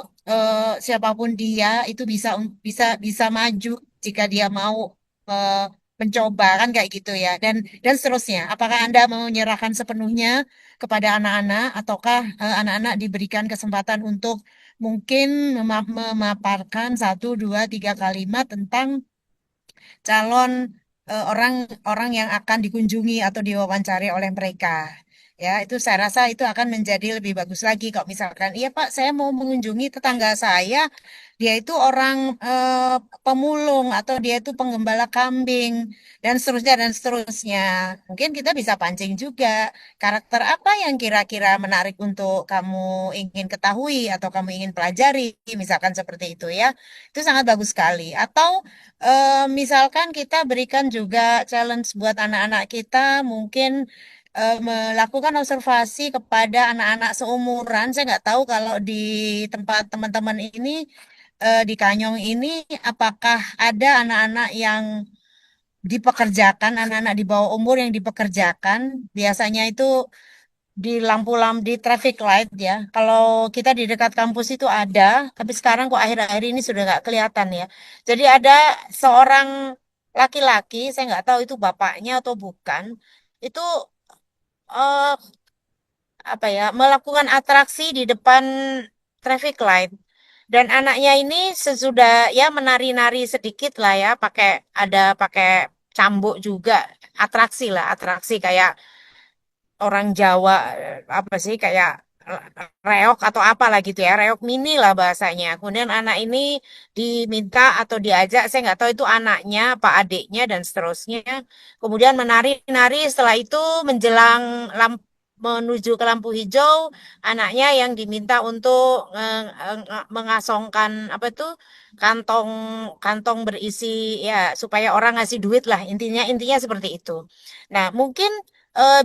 siapapun dia itu bisa maju jika dia mau eh, mencoba kan kayak gitu ya dan seterusnya. Apakah Anda mau menyerahkan sepenuhnya kepada anak-anak ataukah anak-anak diberikan kesempatan untuk mungkin memaparkan satu, dua, tiga kalimat tentang calon orang orang yang akan dikunjungi atau diwawancari oleh mereka. Ya, itu saya rasa itu akan menjadi lebih bagus lagi kalau misalkan, iya Pak, saya mau mengunjungi tetangga saya, dia itu orang pemulung atau dia itu penggembala kambing dan seterusnya dan seterusnya. Mungkin kita bisa pancing juga karakter apa yang kira-kira menarik untuk kamu ingin ketahui atau kamu ingin pelajari, misalkan seperti itu ya. Itu sangat bagus sekali. Atau misalkan kita berikan juga challenge buat anak-anak kita, mungkin melakukan observasi kepada anak-anak seumuran. Saya nggak tahu kalau di tempat teman-teman ini, di Kanyong ini, apakah ada anak-anak yang dipekerjakan, anak-anak di bawah umur yang dipekerjakan. Biasanya itu di lampu-lampu di traffic light ya. Kalau kita di dekat kampus itu ada, tapi sekarang kok akhir-akhir ini sudah nggak kelihatan ya. Jadi ada seorang laki-laki, saya nggak tahu itu bapaknya atau bukan, itu eh, apa ya melakukan atraksi di depan traffic light. Dan anaknya ini sesudah ya menari-nari sedikit lah ya, pakai cambuk juga, atraksi lah, atraksi kayak orang Jawa apa sih kayak reok atau apa lah gitu ya, reok mini lah bahasanya. Kemudian anak ini diminta atau diajak, saya nggak tahu itu anaknya, apa adiknya dan seterusnya. Kemudian menari-nari, setelah itu menjelang menuju ke lampu hijau, anaknya yang diminta untuk mengasongkan apa tuh kantong kantong berisi ya supaya orang ngasih duit lah intinya seperti itu. Nah mungkin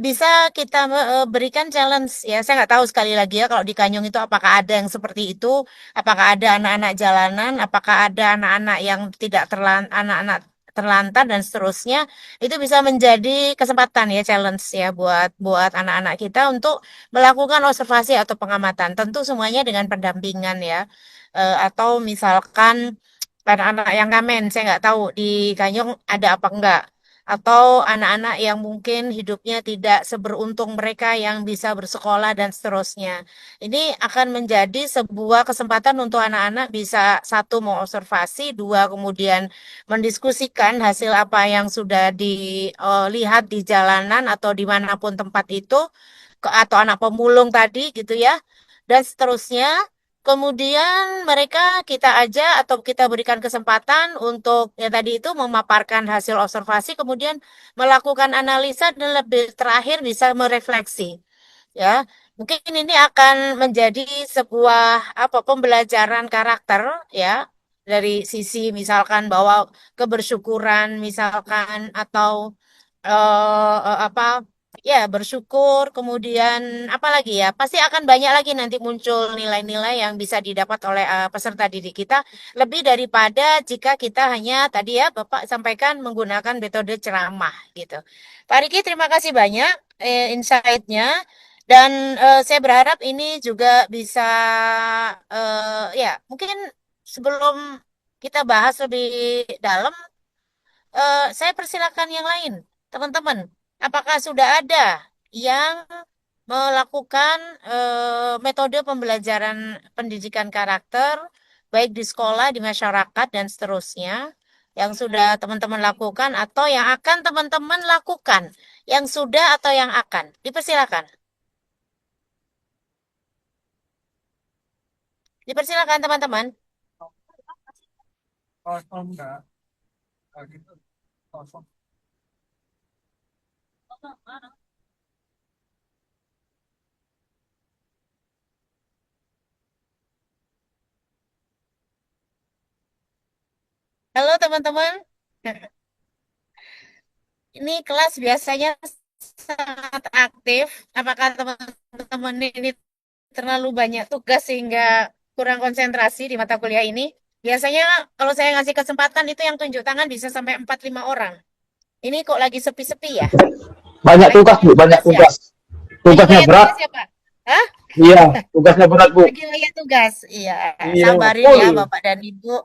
bisa kita berikan challenge ya. Saya nggak tahu sekali lagi ya kalau di Kanyong itu apakah ada yang seperti itu, apakah ada anak-anak jalanan, apakah ada anak-anak yang tidak anak-anak terlantar dan seterusnya. Itu bisa menjadi kesempatan ya challenge ya buat buat anak-anak kita untuk melakukan observasi atau pengamatan. Tentu semuanya dengan pendampingan ya. Atau misalkan anak-anak yang ngamen, saya nggak tahu di Kanyong ada apa enggak. Atau anak-anak yang mungkin hidupnya tidak seberuntung mereka yang bisa bersekolah dan seterusnya. Ini akan menjadi sebuah kesempatan untuk anak-anak bisa satu mengobservasi, dua kemudian mendiskusikan hasil apa yang sudah dilihat di jalanan atau dimanapun tempat itu, atau anak pemulung tadi gitu ya, dan seterusnya. Kemudian mereka kita aja atau kita berikan kesempatan untuk ya tadi itu memaparkan hasil observasi, kemudian melakukan analisa dan lebih terakhir bisa merefleksi. Ya, mungkin ini akan menjadi sebuah apa pembelajaran karakter ya dari sisi misalkan bahwa kebersyukuran misalkan atau apa ya bersyukur kemudian apa lagi ya pasti akan banyak lagi nanti muncul nilai-nilai yang bisa didapat oleh peserta didik kita lebih daripada jika kita hanya tadi ya Bapak sampaikan menggunakan metode ceramah gitu. Pak Riki terima kasih banyak insight-nya dan saya berharap ini juga bisa ya mungkin sebelum kita bahas lebih dalam saya persilakan yang lain. teman-teman, apakah sudah ada yang melakukan metode pembelajaran pendidikan karakter, baik di sekolah, di masyarakat, dan seterusnya, yang sudah teman-teman lakukan atau yang akan teman-teman lakukan, yang sudah atau yang akan? Dipersilakan. Dipersilakan teman-teman. Halo teman-teman. Ini kelas biasanya sangat aktif. Apakah teman-teman ini terlalu banyak tugas sehingga kurang konsentrasi di mata kuliah ini? Biasanya kalau saya ngasih kesempatan itu yang tunjuk tangan bisa sampai 4-5 orang. Ini kok lagi sepi-sepi ya? Banyak Lagi tugas, Bu, banyak ya? tugas. Lagi Tugasnya banyak berat. tugas ya, Pak? Hah? Iya, tugasnya berat, Bu. Lagi banyak tugas. Iya, Iya, sabarin ya full. Bapak dan Ibu.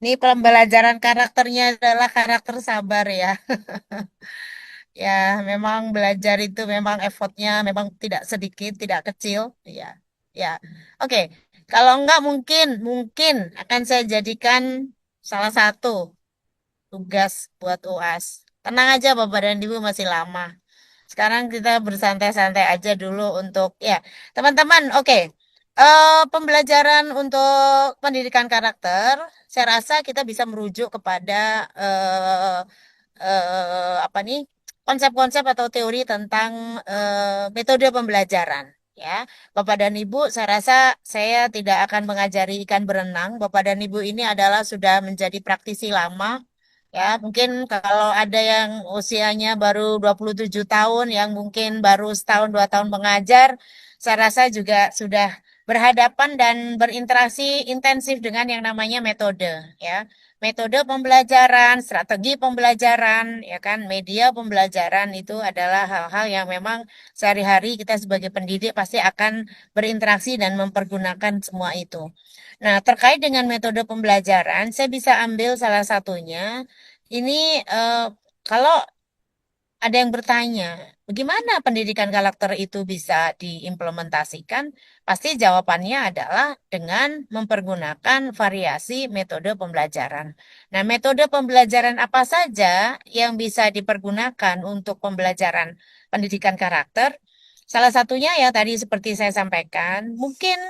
Ini pembelajaran karakternya adalah karakter sabar ya. Ya, memang belajar itu memang effortnya memang tidak sedikit, tidak kecil. Ya, ya. Oke, kalau enggak mungkin akan saya jadikan salah satu tugas buat UAS. Tenang aja Bapak dan Ibu masih lama. Sekarang kita bersantai-santai aja dulu untuk ya, teman-teman. Oke. Pembelajaran untuk pendidikan karakter, saya rasa kita bisa merujuk kepada apa nih konsep-konsep atau teori tentang metode pembelajaran. Ya, Bapak dan Ibu, saya rasa saya tidak akan mengajari ikan berenang. Bapak dan Ibu ini adalah sudah menjadi praktisi lama. Ya, mungkin kalau ada yang usianya baru 27 tahun, yang mungkin baru setahun 2 tahun mengajar, saya rasa juga sudah berhadapan dan berinteraksi intensif dengan yang namanya metode, ya. Metode pembelajaran, strategi pembelajaran, ya kan, media pembelajaran itu adalah hal-hal yang memang sehari-hari kita sebagai pendidik pasti akan berinteraksi dan mempergunakan semua itu. Nah, terkait dengan metode pembelajaran, saya bisa ambil salah satunya. Ini kalau ada yang bertanya, bagaimana pendidikan karakter itu bisa diimplementasikan? Pasti jawabannya adalah dengan mempergunakan variasi metode pembelajaran. Nah, metode pembelajaran apa saja yang bisa dipergunakan untuk pembelajaran pendidikan karakter? Salah satunya ya tadi seperti saya sampaikan, mungkin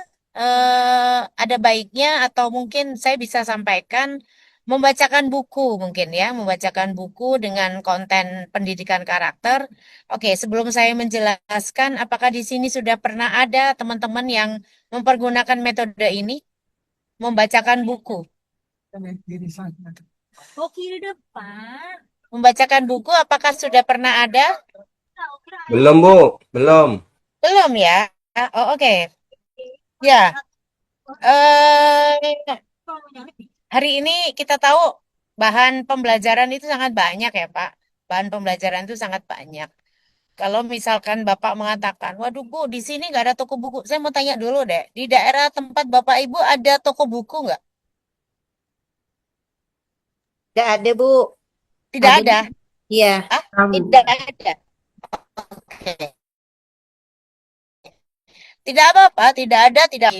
ada baiknya atau mungkin saya bisa sampaikan membacakan buku mungkin ya, membacakan buku dengan konten pendidikan karakter. Oke, sebelum saya menjelaskan, apakah di sini sudah pernah ada teman-teman yang mempergunakan metode ini, membacakan buku? Oh, kiri depan. Membacakan buku, apakah sudah pernah ada? Belum, Bu. Belum. Belum ya? Oh, oke. Ya. Eh, hari ini kita tahu bahan pembelajaran itu sangat banyak ya, Pak. Bahan pembelajaran itu sangat banyak. Kalau misalkan Bapak mengatakan, waduh Bu, di sini nggak ada toko buku. Saya mau tanya dulu deh, di daerah tempat Bapak Ibu ada toko buku nggak? Nggak ada, Bu. Tidak ada. Iya. Ah, tidak ada. Oke. Tidak apa-apa, tidak ada, tidak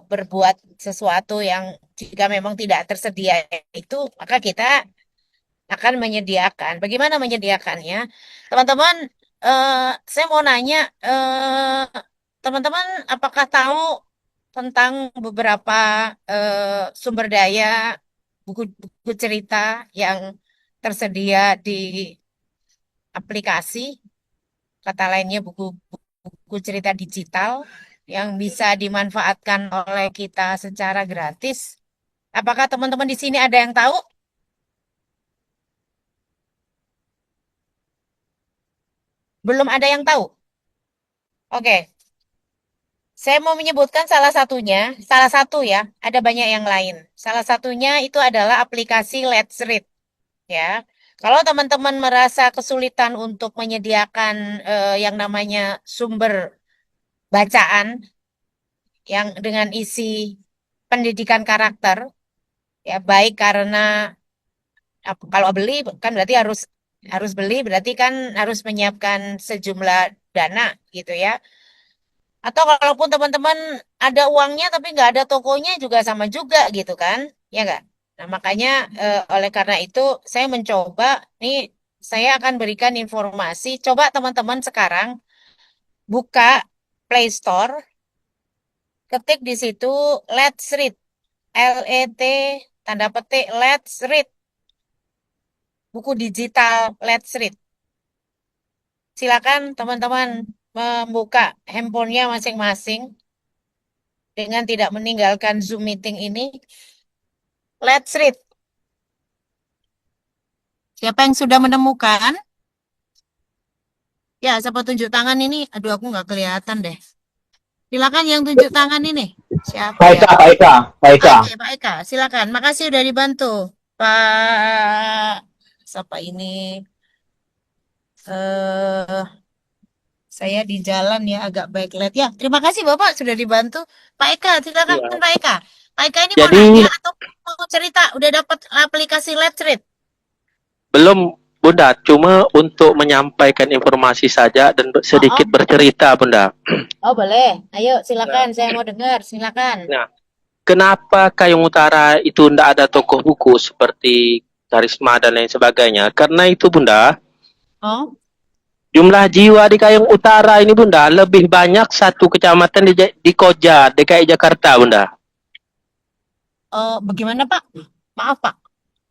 berbuat sesuatu yang jika memang tidak tersedia itu, maka kita akan menyediakan. Bagaimana menyediakannya? Teman-teman, saya mau nanya, teman-teman apakah tahu tentang beberapa sumber daya buku cerita yang tersedia di aplikasi, kata lainnya buku cerita digital yang bisa dimanfaatkan oleh kita secara gratis? Apakah teman-teman di sini ada yang tahu? Belum ada yang tahu? Oke, saya mau menyebutkan salah satunya, salah satu ya, ada banyak yang lain. Salah satunya itu adalah aplikasi Let's Read, ya. Kalau teman-teman merasa kesulitan untuk menyediakan yang namanya sumber bacaan yang dengan isi pendidikan karakter, ya baik karena kalau beli kan berarti harus Harus beli berarti kan harus menyiapkan sejumlah dana gitu ya. Atau kalaupun teman-teman ada uangnya tapi nggak ada tokonya juga sama juga gitu kan, ya nggak? Nah makanya oleh karena itu saya mencoba, nih saya akan berikan informasi. Coba teman-teman sekarang buka Play Store, ketik di situ Let's Read, LET tanda petik Let's Read, buku digital Let's Read. Silakan teman-teman membuka handphonenya masing-masing dengan tidak meninggalkan Zoom meeting ini. Let's read. Siapa yang sudah menemukan? Ya, siapa tunjuk tangan ini? Aduh, aku nggak kelihatan deh. Silakan yang tunjuk tangan ini. Siapa Pak ya? Eka, Pak Eka, Pak Eka. Oke, Pak Eka, silakan. Makasih udah dibantu. Pak, siapa ini? Saya di jalan ya, agak backlight. Ya, terima kasih Bapak sudah dibantu. Pak Eka, silakan Ya. Pak Eka. Pak Eka ini mau Jadi nanya atau mau cerita? Udah dapat aplikasi Let's Read? Belum, Bunda, cuma untuk menyampaikan informasi saja dan sedikit bercerita, Bunda. Oh boleh, ayo silakan, saya mau dengar, silakan. Nah, kenapa Kayong Utara itu tidak ada toko buku seperti Karisma dan lain sebagainya? Karena itu, Bunda, Oh, jumlah jiwa di Kayong Utara ini, Bunda, lebih banyak satu kecamatan di Koja, DKI Jakarta, Bunda. bagaimana Pak? Maaf Pak,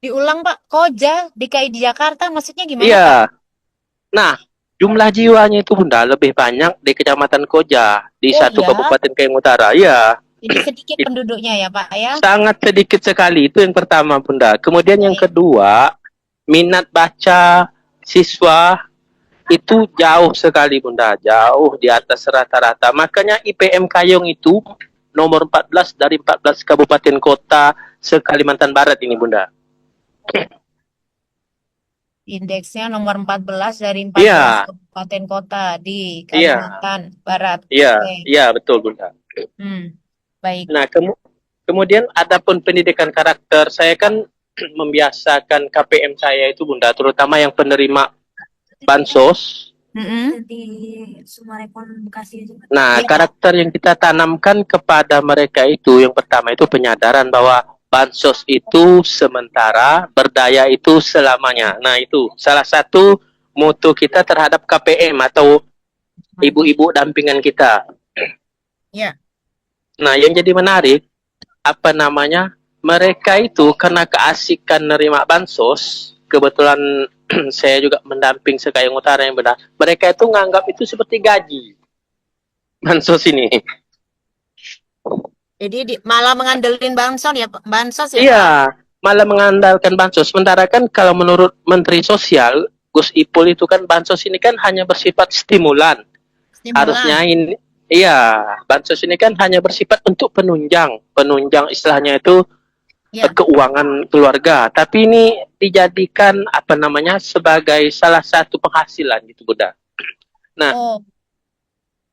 diulang Pak. Koja DKI di Jakarta, maksudnya gimana Pak? Iya. Nah, jumlah jiwanya itu, Bunda, lebih banyak di Kecamatan Koja, di Oh satu iya, Kabupaten Kayong Utara. Iya. jadi sedikit penduduknya ya Pak ya? Sangat sedikit sekali, itu yang pertama, Bunda. Kemudian yang Baik. kedua, minat baca siswa itu jauh sekali, Bunda. Jauh di atas rata-rata. Makanya IPM Kayong itu nomor 14 dari 14 kabupaten kota se-Kalimantan Barat ini, Bunda. Indeksnya nomor 14 dari 14 Iya, kabupaten kota di iya, Kalimantan Barat. iya, Oke. iya, betul, Bunda. Baik. Nah, kemudian adapun pendidikan karakter, saya kan membiasakan KPM saya itu, Bunda, terutama yang penerima bansos. Nah, Ya, Pak. karakter yang kita tanamkan kepada mereka itu, yang pertama itu penyadaran bahwa bansos itu sementara, berdaya itu selamanya. Nah, itu salah satu mutu kita terhadap KPM atau ibu-ibu dampingan kita. Ya. Nah, yang jadi menarik, apa namanya, mereka itu karena keasikan nerima bansos, kebetulan saya juga mendamping se-Kayong Utara yang benar, mereka itu nganggap itu seperti gaji, bansos ini. Jadi malah mengandelin bansos ya, bansos ya Pak? Iya, malah mengandalkan bansos. Sementara kan kalau menurut Menteri Sosial, Gus Ipul itu kan bansos ini kan hanya bersifat stimulan. Harusnya ini, iya, bansos ini kan hanya bersifat untuk penunjang istilahnya itu Ya. keuangan keluarga. Tapi ini dijadikan apa namanya sebagai salah satu penghasilan gitu, Bunda. Nah, Oh,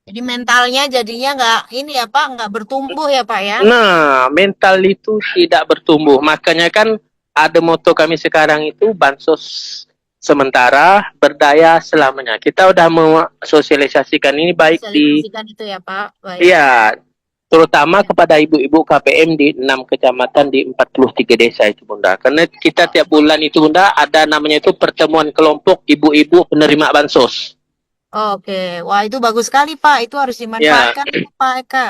jadi mentalnya jadinya nggak ini ya Pak, nggak bertumbuh ya Pak ya? nah, mental itu tidak bertumbuh. Makanya kan ada moto kami sekarang itu bansos sementara, berdaya selamanya. Kita udah mensosialisasikan ini baik di, Sosialisasikan itu ya Pak. Baik. iya, terutama kepada ibu-ibu KPM di 6 kecamatan di 43 desa itu, Bunda. Karena kita tiap bulan itu, Bunda, ada namanya itu pertemuan kelompok ibu-ibu penerima bansos. Oke, wah itu bagus sekali Pak. Itu harus dimanfaatkan Pak Eka.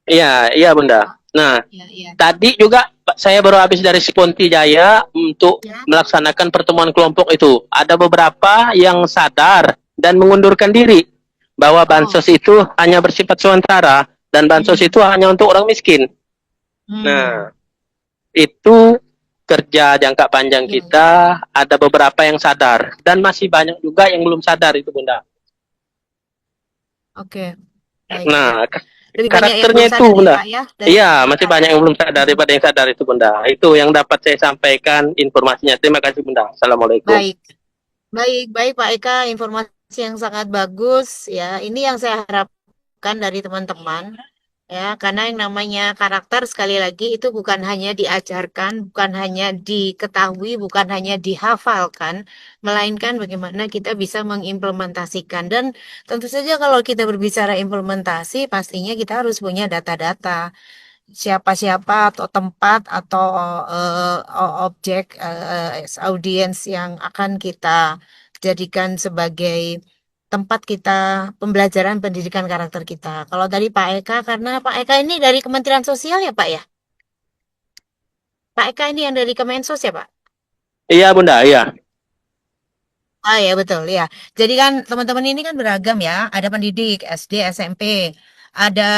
Iya, iya, Bunda. Nah, Iya. tadi juga saya baru habis dari Sponti Jaya untuk melaksanakan pertemuan kelompok itu. Ada beberapa yang sadar dan mengundurkan diri bahwa bansos itu hanya bersifat sementara dan bansos itu hanya untuk orang miskin. Nah, itu kerja jangka panjang kita, ada beberapa yang sadar dan masih banyak juga yang belum sadar itu, Bunda. Oke. Baik. Nah, Lebih banyak yang karakternya belum itu, sadar ya, Bunda. Pak, ya, dari Iya, masyarakat. masih banyak yang belum sadar daripada yang sadar itu, Bunda. Itu yang dapat saya sampaikan informasinya. Terima kasih, Bunda. Assalamualaikum. Baik. Baik Pak Eka, informasi yang sangat bagus ya. Ini yang saya harapkan dari teman-teman. ya, karena yang namanya karakter sekali lagi itu bukan hanya diajarkan, bukan hanya diketahui, bukan hanya dihafalkan, melainkan bagaimana kita bisa mengimplementasikan. Dan tentu saja kalau kita berbicara implementasi, pastinya kita harus punya data-data siapa-siapa atau tempat atau objek audiens yang akan kita jadikan sebagai tempat kita pembelajaran pendidikan karakter kita. Kalau tadi Pak Eka, karena Pak Eka ini dari Kementerian Sosial ya Pak ya? Pak Eka ini yang dari Kemensos ya Pak? Iya Bunda, iya. Ah ya betul ya. Jadi kan teman-teman ini kan beragam ya. Ada pendidik SD, SMP, ada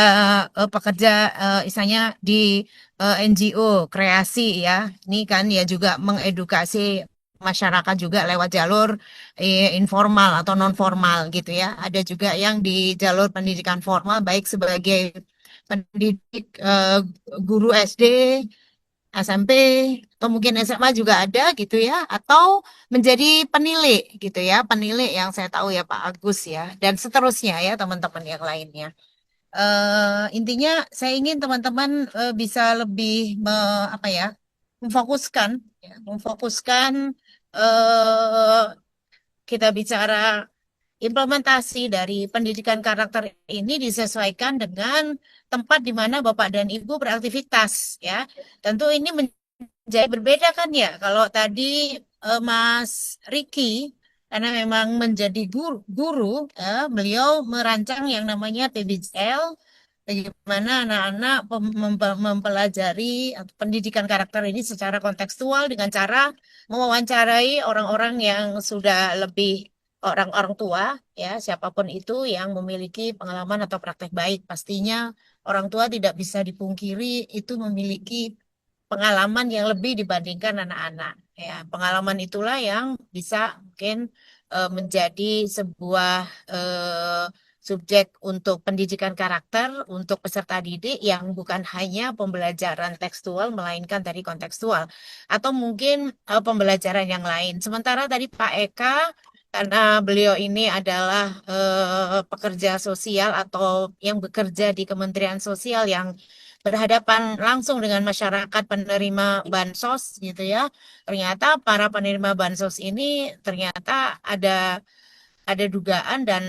pekerja misalnya di NGO kreasi ya. Ini kan ya juga mengedukasi masyarakat juga lewat jalur informal atau non formal gitu ya. Ada juga yang di jalur pendidikan formal baik sebagai pendidik guru SD, SMP atau mungkin SMA juga ada gitu ya, atau menjadi penilai gitu ya, penilai yang saya tahu ya Pak Agus ya, dan seterusnya ya teman-teman yang lainnya. Intinya saya ingin teman-teman bisa lebih apa ya, memfokuskan, memfokuskan eh, kita bicara implementasi dari pendidikan karakter ini disesuaikan dengan tempat di mana Bapak dan Ibu beraktivitas ya. Tentu ini jadi berbeda kan ya, kalau tadi Mas Riki, karena memang menjadi guru, beliau merancang yang namanya PBJL, bagaimana anak-anak mempelajari pendidikan karakter ini secara kontekstual dengan cara mewawancarai orang-orang yang sudah lebih orang-orang tua, ya siapapun itu yang memiliki pengalaman atau praktek baik. Pastinya orang tua tidak bisa dipungkiri itu memiliki pengalaman yang lebih dibandingkan anak-anak. Ya, pengalaman itulah yang bisa mungkin menjadi sebuah subjek untuk pendidikan karakter untuk peserta didik yang bukan hanya pembelajaran tekstual melainkan tadi kontekstual atau mungkin pembelajaran yang lain. Sementara tadi Pak Eka karena beliau ini adalah pekerja sosial atau yang bekerja di Kementerian Sosial yang berhadapan langsung dengan masyarakat penerima bansos gitu ya. Ternyata para penerima bansos ini ternyata ada dugaan dan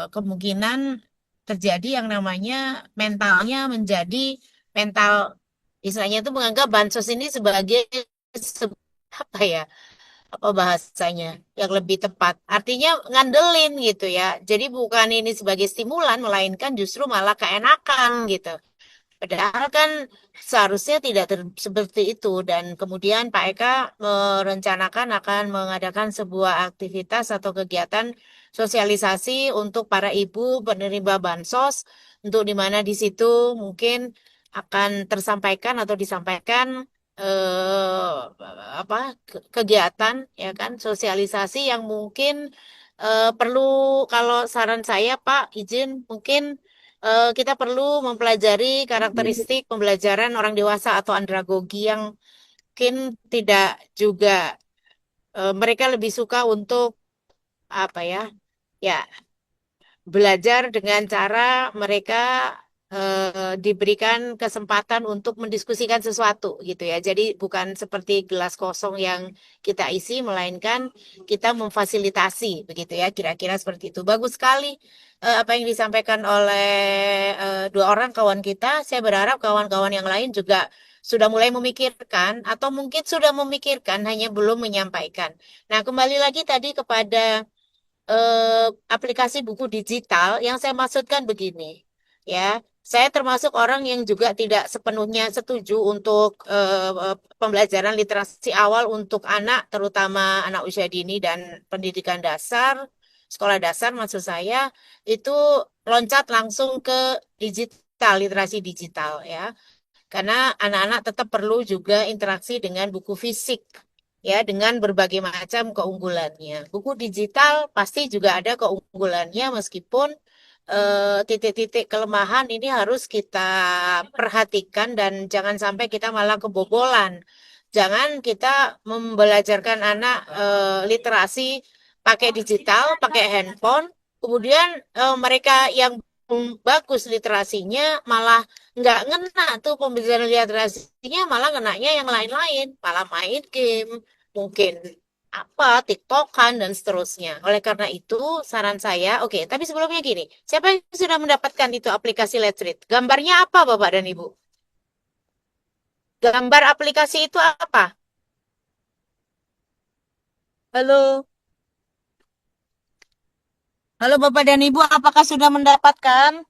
kemungkinan terjadi yang namanya mentalnya menjadi mental istilahnya itu menganggap bansos ini sebagai apa ya? Apa bahasanya yang lebih tepat. Artinya ngandelin gitu ya. Jadi bukan ini sebagai stimulan melainkan justru malah keenakan gitu. Padahal kan seharusnya tidak seperti itu dan kemudian Pak Eka merencanakan akan mengadakan sebuah aktivitas atau kegiatan sosialisasi untuk para ibu penerima bansos untuk di mana di situ mungkin akan tersampaikan atau disampaikan apa kegiatan ya kan sosialisasi yang mungkin perlu kalau saran saya Pak izin mungkin kita perlu mempelajari karakteristik pembelajaran orang dewasa atau andragogi yang mungkin tidak juga mereka lebih suka untuk apa ya ya belajar dengan cara mereka diberikan kesempatan untuk mendiskusikan sesuatu gitu ya. Jadi bukan seperti gelas kosong yang kita isi, melainkan kita memfasilitasi begitu ya. Kira-kira seperti itu. Bagus sekali apa yang disampaikan oleh dua orang kawan kita. Saya berharap kawan-kawan yang lain juga sudah mulai memikirkan atau mungkin sudah memikirkan hanya belum menyampaikan. Nah, kembali lagi tadi kepada aplikasi buku digital yang saya maksudkan begini ya saya termasuk orang yang juga tidak sepenuhnya setuju untuk pembelajaran literasi awal untuk anak terutama anak usia dini dan pendidikan dasar sekolah dasar maksud saya itu loncat langsung ke digital literasi digital ya karena anak-anak tetap perlu juga interaksi dengan buku fisik ya dengan berbagai macam keunggulannya. Buku digital pasti juga ada keunggulannya meskipun titik-titik kelemahan ini harus kita perhatikan dan jangan sampai kita malah kebobolan. Jangan kita membelajarkan anak literasi pakai digital, pakai handphone, kemudian mereka yang bagus literasinya, malah nggak ngena tuh pembelajaran literasinya, malah ngenanya yang lain-lain, malah main game, mungkin apa, TikTokan dan seterusnya. Oleh karena itu, saran saya, oke, tapi sebelumnya gini, siapa yang sudah mendapatkan itu aplikasi Let's Read? Gambarnya apa, Bapak dan Ibu? Gambar aplikasi itu apa? Halo? Halo Bapak dan Ibu, apakah sudah mendapatkan?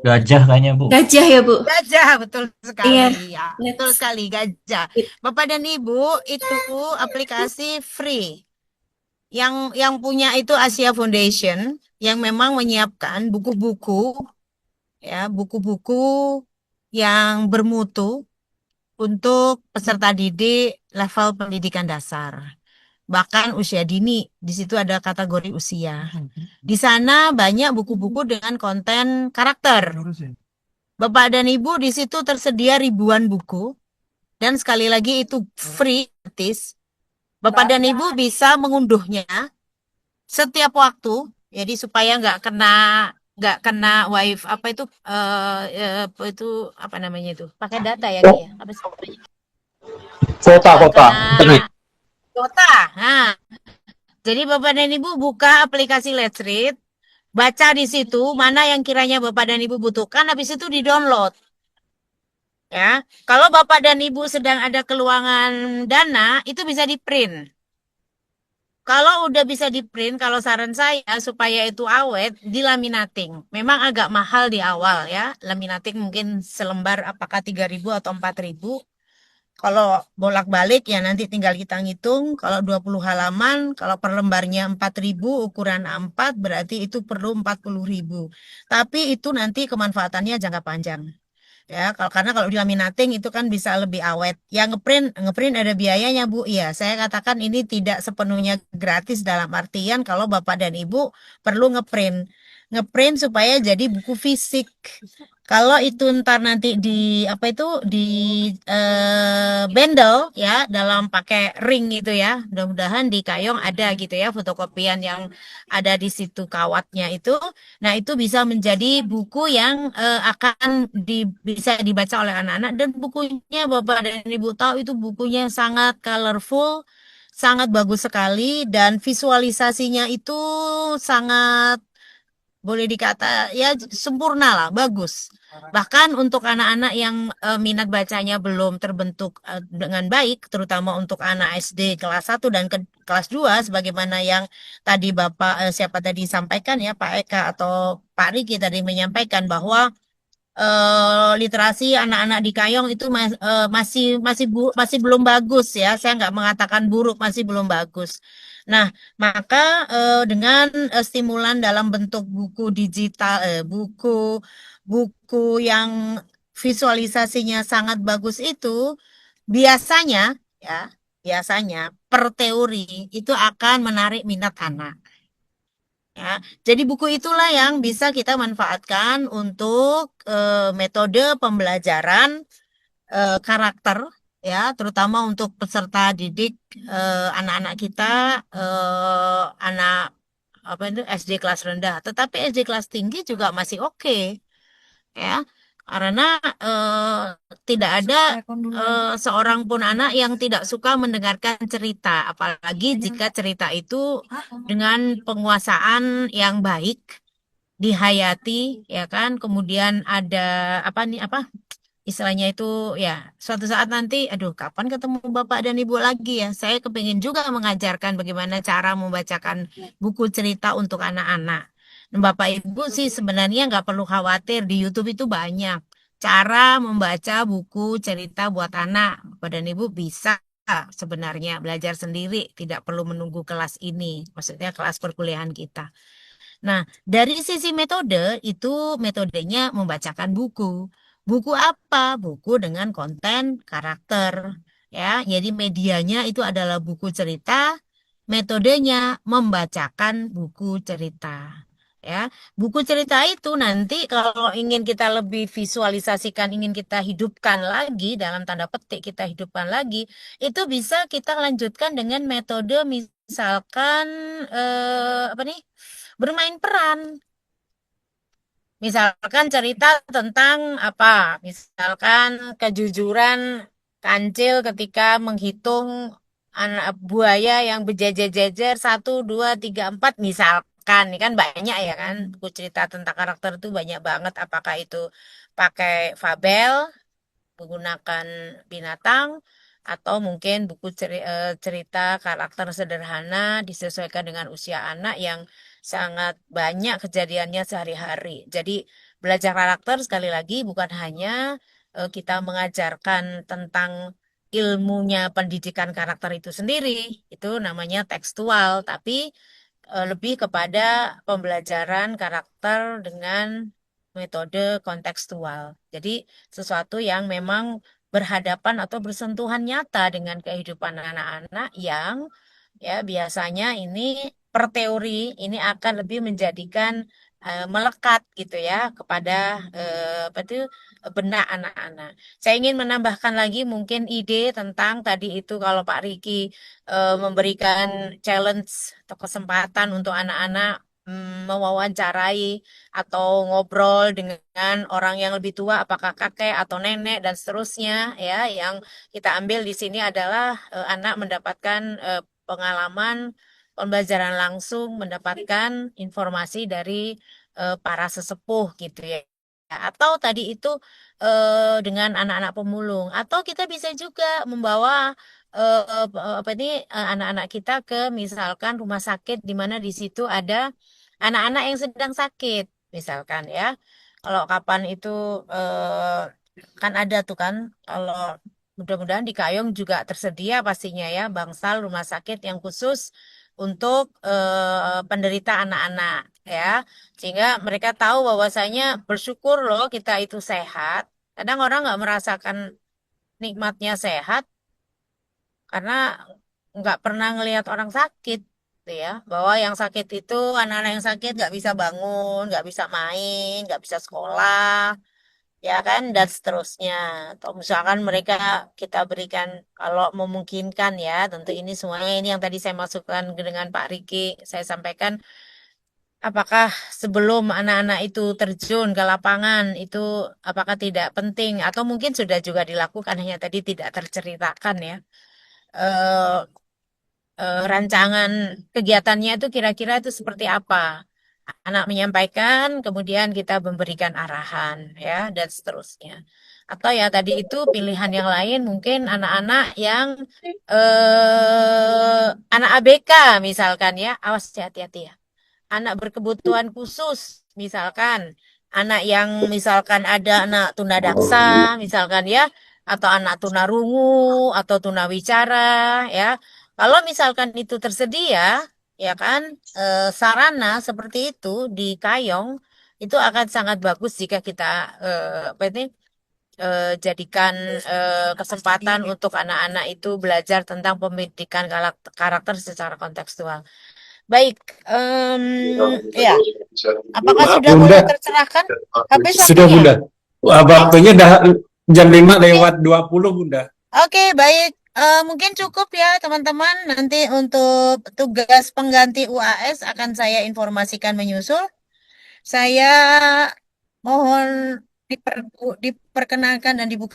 Gajah kayaknya, Bu. Gajah ya, Bu? Gajah, betul sekali. Iya, Ya, betul sekali, gajah. Bapak dan Ibu, itu aplikasi free. Yang punya itu Asia Foundation, yang memang menyiapkan buku-buku, ya, buku-buku yang bermutu untuk peserta didik level pendidikan dasar. Bahkan usia dini, di situ ada kategori usia. Di sana banyak buku-buku dengan konten karakter. Bapak dan Ibu, di situ tersedia ribuan buku. Dan sekali lagi itu free, gratis. Bapak dan Ibu bisa mengunduhnya setiap waktu. Jadi supaya nggak kena wifi apa namanya itu? Pakai data ya, Ki, ya? Apa sih namanya? Kota. Kota. Nah, jadi Bapak dan Ibu buka aplikasi Let's Read, baca di situ mana yang kiranya Bapak dan Ibu butuhkan, habis itu di-download. Ya, kalau Bapak dan Ibu sedang ada keluangan dana, itu bisa di-print. Kalau udah bisa di-print, kalau saran saya supaya itu awet, dilaminating. Memang agak mahal di awal ya. Laminating mungkin selembar apakah 3.000 atau 4.000. Kalau bolak-balik ya nanti tinggal kita ngitung. Kalau 20 halaman, kalau per lembarnya 4.000, ukuran A4 berarti itu perlu 40.000. Tapi itu nanti kemanfaatannya jangka panjang. Ya, karena kalau dilaminating itu kan bisa lebih awet. Yang ngeprint ada biayanya, Bu. Iya, saya katakan ini tidak sepenuhnya gratis dalam artian kalau Bapak dan Ibu perlu ngeprint supaya jadi buku fisik. Kalau itu ntar nanti di bendel ya dalam pakai ring gitu ya. Mudah-mudahan di Kayong ada gitu ya fotokopian yang ada di situ kawatnya itu. Nah, itu bisa menjadi buku yang akan bisa dibaca oleh anak-anak, dan bukunya Bapak dan Ibu tahu itu bukunya sangat colorful, sangat bagus sekali, dan visualisasinya itu sangat boleh dikata ya sempurna lah, bagus. Bahkan untuk anak-anak yang minat bacanya belum terbentuk dengan baik, terutama untuk anak SD kelas 1 dan kelas 2, sebagaimana yang tadi Bapak siapa tadi sampaikan ya, Pak Eka atau Pak Riki tadi menyampaikan bahwa literasi anak-anak di Kayong itu masih belum bagus ya. Saya nggak mengatakan buruk, masih belum bagus. Nah, maka dengan stimulan dalam bentuk buku digital, buku yang visualisasinya sangat bagus itu biasanya per teori itu akan menarik minat anak. Ya, jadi buku itulah yang bisa kita manfaatkan untuk metode pembelajaran karakter ya, terutama untuk peserta didik anak-anak kita, anak SD kelas rendah, tetapi SD kelas tinggi juga masih oke ya, karena tidak ada seorang pun anak yang tidak suka mendengarkan cerita, apalagi jika cerita itu dengan penguasaan yang baik, dihayati ya kan, kemudian ada istilahnya itu ya, suatu saat nanti, aduh kapan ketemu Bapak dan Ibu lagi ya, saya kepingin juga mengajarkan bagaimana cara membacakan buku cerita untuk anak-anak. Bapak Ibu sih sebenarnya nggak perlu khawatir, di YouTube itu banyak cara membaca buku cerita buat anak. Bapak dan Ibu bisa sebenarnya belajar sendiri, tidak perlu menunggu kelas ini, maksudnya kelas perkuliahan kita. Nah, dari sisi metode, itu metodenya membacakan buku. Buku apa? Buku dengan konten karakter. Ya, jadi medianya itu adalah buku cerita, metodenya membacakan buku cerita. Ya, buku cerita itu nanti kalau ingin kita lebih visualisasikan, ingin kita hidupkan lagi, dalam tanda petik kita hidupkan lagi, itu bisa kita lanjutkan dengan metode misalkan bermain peran. Misalkan cerita tentang apa? Misalkan kejujuran kancil ketika menghitung anak buaya yang berjejer-jejer 1, 2, 3, 4 misalkan. Ini kan banyak ya kan. Buku cerita tentang karakter itu banyak banget. Apakah itu pakai fabel, menggunakan binatang, atau mungkin buku cerita karakter sederhana disesuaikan dengan usia anak yang sangat banyak kejadiannya sehari-hari. Jadi belajar karakter sekali lagi bukan hanya kita mengajarkan tentang ilmunya pendidikan karakter itu sendiri, itu namanya tekstual, tapi lebih kepada pembelajaran karakter dengan metode kontekstual. Jadi sesuatu yang memang berhadapan atau bersentuhan nyata dengan kehidupan anak-anak yang ya biasanya ini per teori ini akan lebih menjadikan melekat gitu ya kepada apa itu benak anak-anak. Saya ingin menambahkan lagi mungkin ide tentang tadi itu kalau Pak Riki memberikan challenge atau kesempatan untuk anak-anak mewawancarai atau ngobrol dengan orang yang lebih tua, apakah kakek atau nenek dan seterusnya ya. Yang kita ambil di sini adalah anak mendapatkan pengalaman pembelajaran langsung, mendapatkan informasi dari para sesepuh gitu ya. Atau tadi itu dengan anak-anak pemulung, atau kita bisa juga membawa apa ini anak-anak kita ke misalkan rumah sakit di mana di situ ada anak-anak yang sedang sakit misalkan ya. Kalau kapan itu kan ada tuh kan, kalau mudah-mudahan di Kayong juga tersedia pastinya ya bangsal rumah sakit yang khusus untuk penderita anak-anak ya, sehingga mereka tahu bahwasanya bersyukur loh kita itu sehat. Kadang orang nggak merasakan nikmatnya sehat karena nggak pernah ngelihat orang sakit gitu ya, bahwa yang sakit itu anak-anak yang sakit nggak bisa bangun, nggak bisa main, nggak bisa sekolah ya kan, dan seterusnya. Atau misalkan mereka kita berikan kalau memungkinkan ya, tentu ini semuanya ini yang tadi saya masukkan dengan Pak Riki, saya sampaikan apakah sebelum anak-anak itu terjun ke lapangan itu apakah tidak penting atau mungkin sudah juga dilakukan hanya tadi tidak terceritakan ya. Eh, rancangan kegiatannya itu kira-kira itu seperti apa? Anak menyampaikan, kemudian kita memberikan arahan, ya, dan seterusnya. Atau ya tadi itu pilihan yang lain, mungkin anak-anak yang anak ABK misalkan ya, awas hati-hati ya. Anak berkebutuhan khusus, misalkan anak yang misalkan ada anak tunadaksa, misalkan ya, atau anak tunarungu atau tunawicara, ya. Kalau misalkan itu tersedia, ya kan, sarana seperti itu di Kayong itu akan sangat bagus jika kita apa ini jadikan kesempatan untuk anak-anak itu belajar tentang pendidikan karakter secara kontekstual. Baik, ya, apakah sudah Bunda, mulai tercerahkan? Habis sudah waktunya? Bunda. Waktunya dah jam 5 lewat 20 Bunda. Oke, baik. Mungkin cukup ya teman-teman. Nanti untuk tugas pengganti UAS akan saya informasikan menyusul. Saya mohon diperkenalkan dan dibuka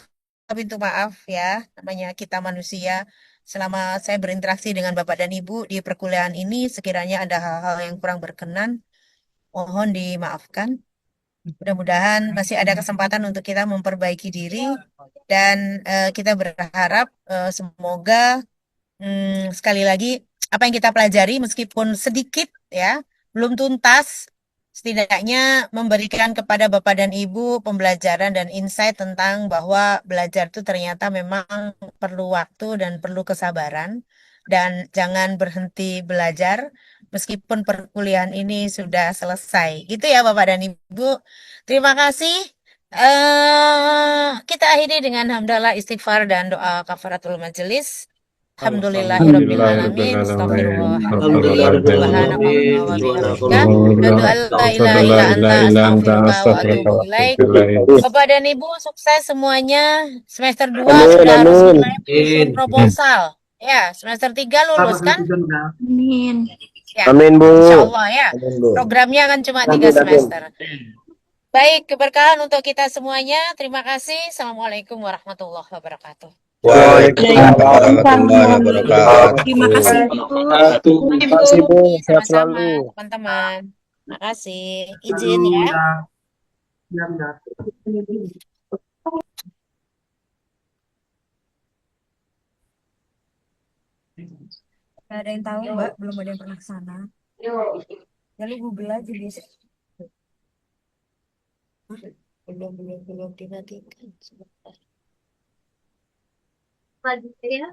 pintu maaf ya. Namanya kita manusia. Selama saya berinteraksi dengan Bapak dan Ibu di perkuliahan ini, sekiranya ada hal-hal yang kurang berkenan, mohon dimaafkan. Mudah-mudahan masih ada kesempatan untuk kita memperbaiki diri dan kita berharap semoga sekali lagi apa yang kita pelajari meskipun sedikit ya, belum tuntas, setidaknya memberikan kepada Bapak dan Ibu pembelajaran dan insight tentang bahwa belajar itu ternyata memang perlu waktu dan perlu kesabaran, dan jangan berhenti belajar meskipun perkuliahan ini sudah selesai. Gitu ya Bapak dan Ibu. Terima kasih. Kita akhiri dengan hamdalah, istighfar, dan doa kafaratul majelis. Alhamdulillahirrabbilalamin. Astagfirullah. Bapak dan Ibu sukses semuanya. Semester 2 sudah harus mulai proposal. Ya, semester 3 lulus kan? Amin. Ya, Amin, Bu. insya Allah ya. Amin, Bu. Programnya kan cuma 3 Amin, amin. semester. Baik, keberkahan untuk kita semuanya. Terima kasih. Assalamualaikum warahmatullahi wabarakatuh. Waalaikumsalam warahmatullahi Terima wabarakatuh. kasih, Bu. Terima kasih, Bu. Sehat Sama-sama, selalu. teman-teman. Makasih. Izin ya. Ya, benar. Gak ada yang tahu, Mbak. Belum ada yang pernah ke sana. Ya lu Google aja biasa. Belum dimatikan. Sebentar. Lanjut ya.